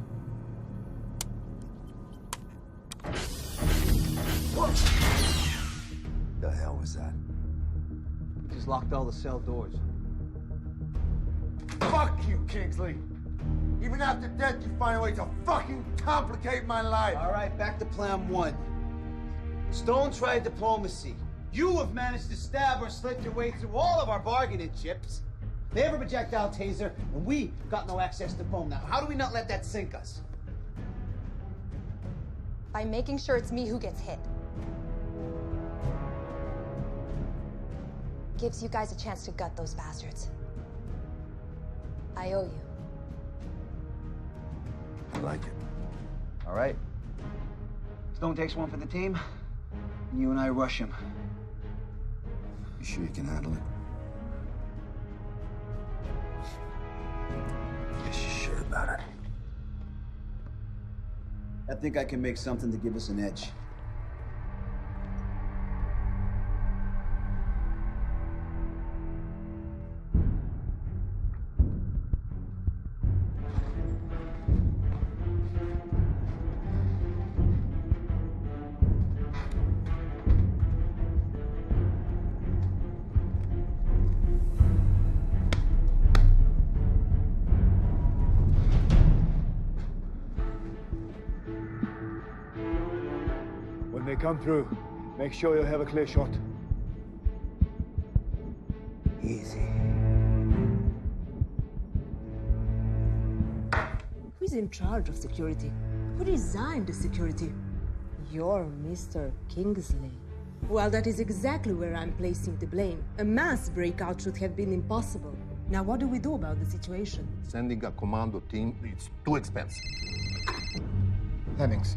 What the hell was that? Just locked all the cell doors. Fuck you, Kingsley! Even after death, you find a way to fucking complicate my life! All right, back to plan one. Stone tried diplomacy. You have managed to stab or slit your way through all of our bargaining chips. They have a projectile taser, and we got no access to foam now. How do we not let that sink us? By making sure it's me who gets hit. Gives you guys a chance to gut those bastards. I owe you. I like it. All right. Stone takes one for the team, and you and I rush him. You sure you can handle it? Guess you're sure about it. I think I can make something to give us an edge. When they come through, make sure you have a clear shot. Easy. Who's in charge of security? Who designed the security? You're Mr. Kingsley. Well, that is exactly where I'm placing the blame. A mass breakout should have been impossible. Now, what do we do about the situation? Sending a commando team, it's too expensive. Hemmings.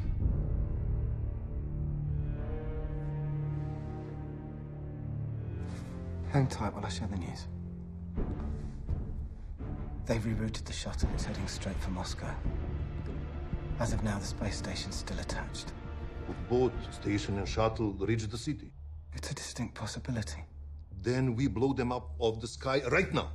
Hang tight while I share the news. They've rerouted the shuttle. It's heading straight for Moscow. As of now, the space station's still attached. If both station and shuttle reach the city, It's a distinct possibility. then we blow them up off the sky right now.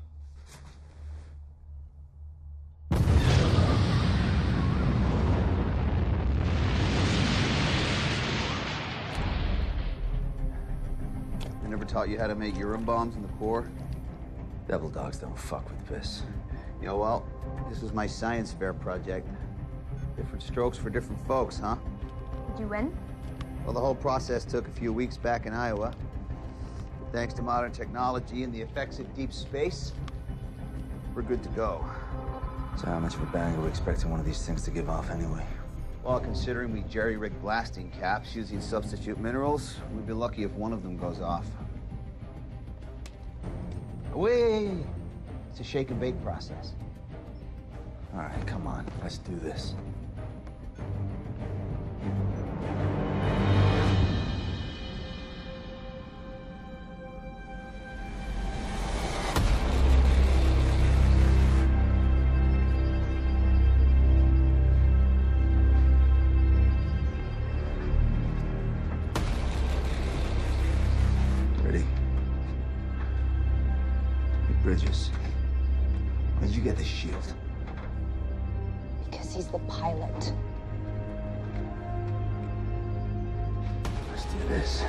I never taught you how to make urine bombs in the Corps? Devil dogs don't fuck with this. You know, well, this was my science fair project. Different strokes for different folks, huh? Did you win? Well, the whole process took a few weeks back in Iowa. But thanks to modern technology and the effects of deep space, we're good to go. So how much of a bang are we expecting one of these things to give off anyway? Well, considering we jerry-rig blasting caps using substitute minerals, we'd be lucky if one of them goes off. Wait! It's a shake and bake process. All right, come on, let's do this. Ready? Hey, Bridges. Where'd you get the shield? Because he's the pilot. Let's do this.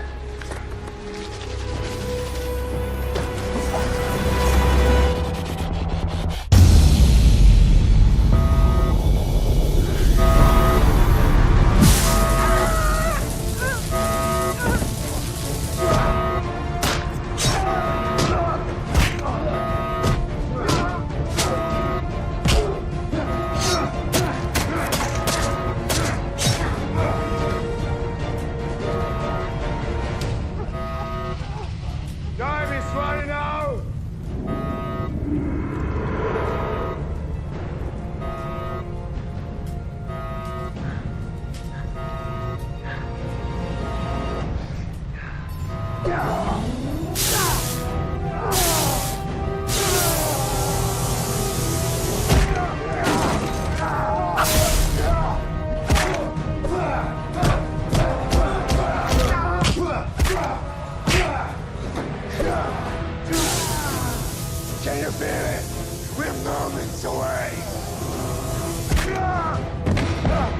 Time is running out! feel it? We're moments away.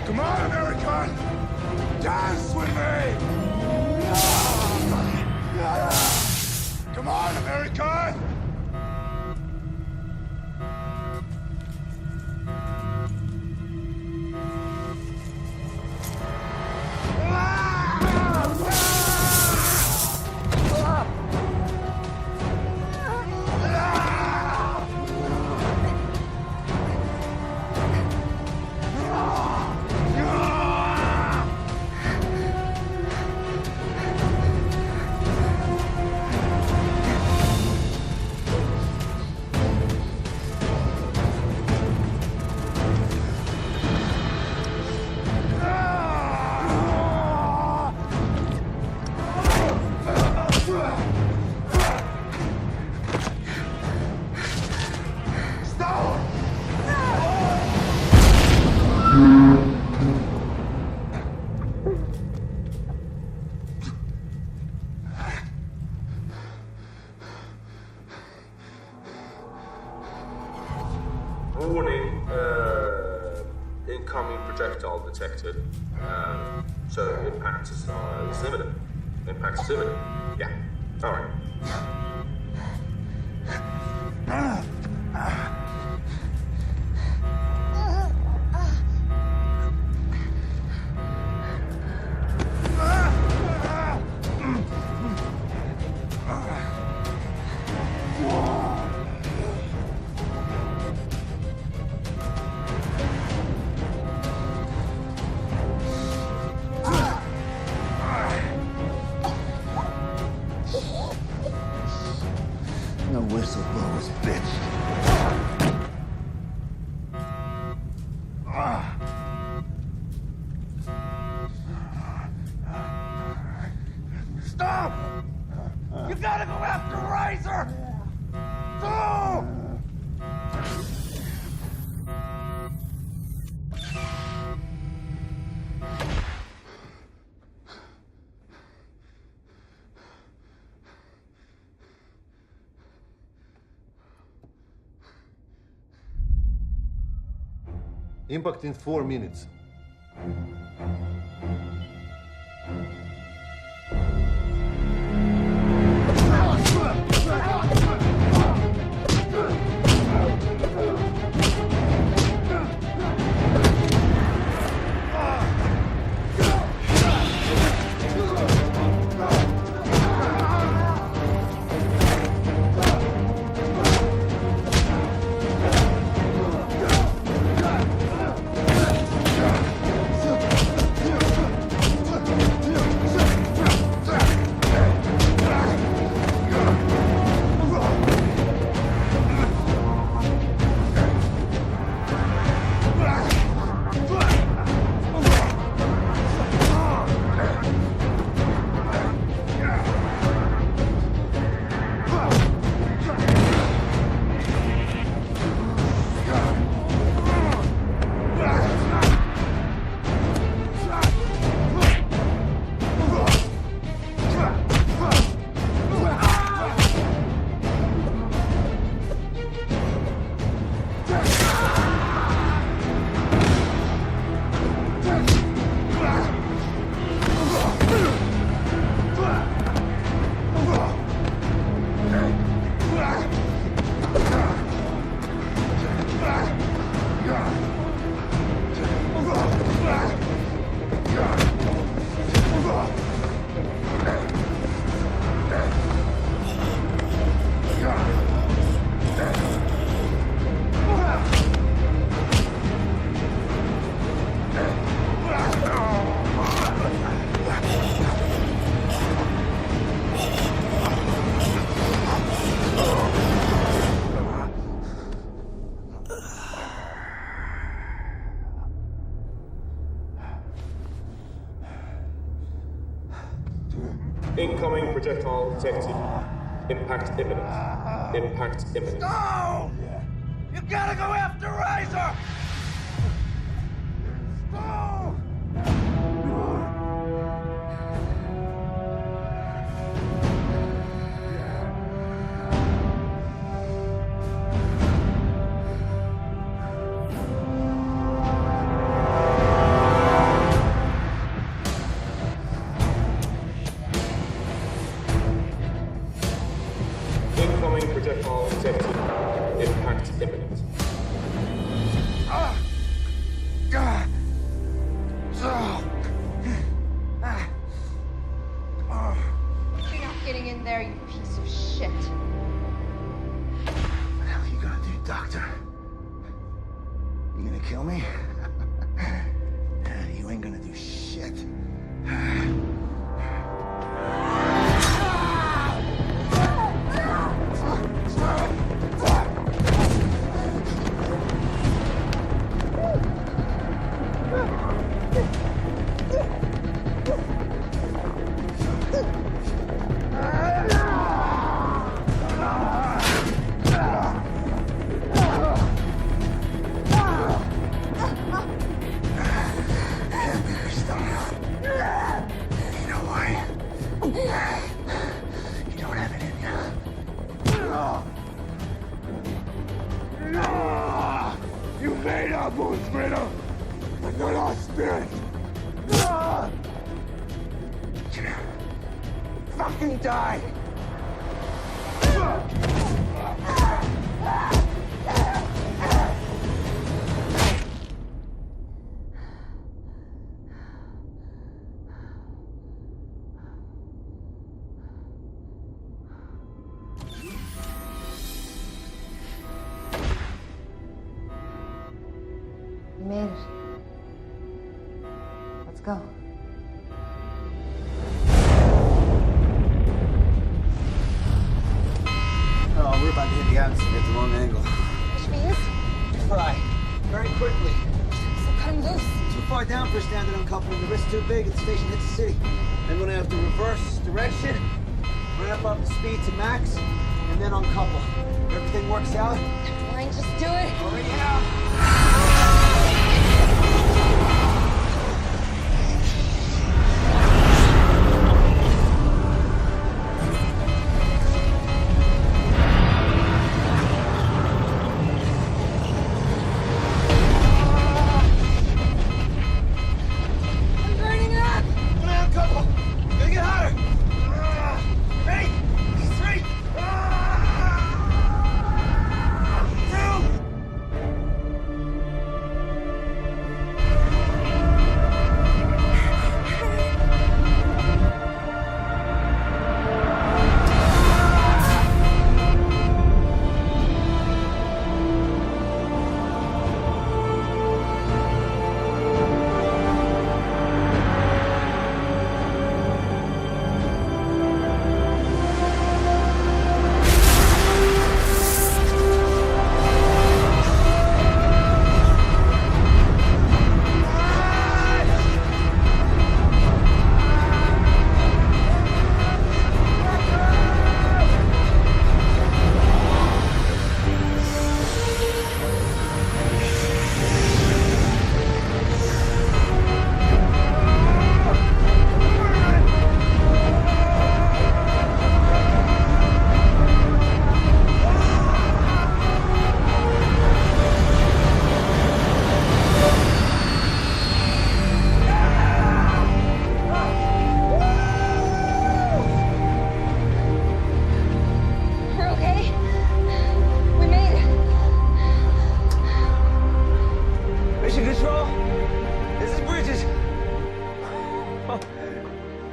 Come on, American! Dance with me! Come on, American! Warning, incoming projectile detected. So impact is imminent. Impact is imminent. Yeah. All right. No whistleblowers, bitch. Stop! You gotta go after Razor! Go! Impact in 4 minutes. Incoming projectile detected. Impact imminent. Impact imminent. No! You gotta go after Razor! No! Incoming projectile detected. Impact imminent. You're not getting in there, you piece of shit. What the hell are you gonna do, Doctor? You gonna kill me? You ain't gonna do shit. Fucking die! You made it. Let's go. Oh, we're about to hit the atmosphere at the wrong angle. Which means? Fry. Very quickly. So cut him loose. Too far down for standard uncoupling. The risk's too big if the station hits the city. Then we're gonna have to reverse direction, ramp up the speed to max, and then uncouple. If everything works out. Line, just do it. Already out.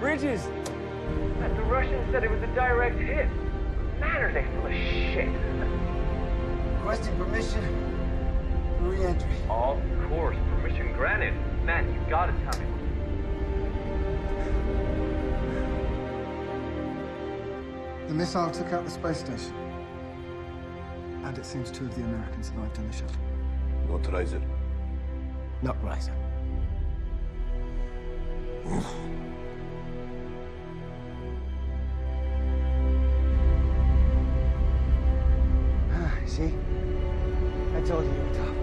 Bridges! And the Russians said it was a direct hit. Man, are they full of shit. Requesting permission for re-entry. Of course, permission granted. Man, you gotta tell me. The missile took out the space station. And it seems 2 of the Americans survived in the shuttle. Not Riser. Not Riser. See? I told you you were tough.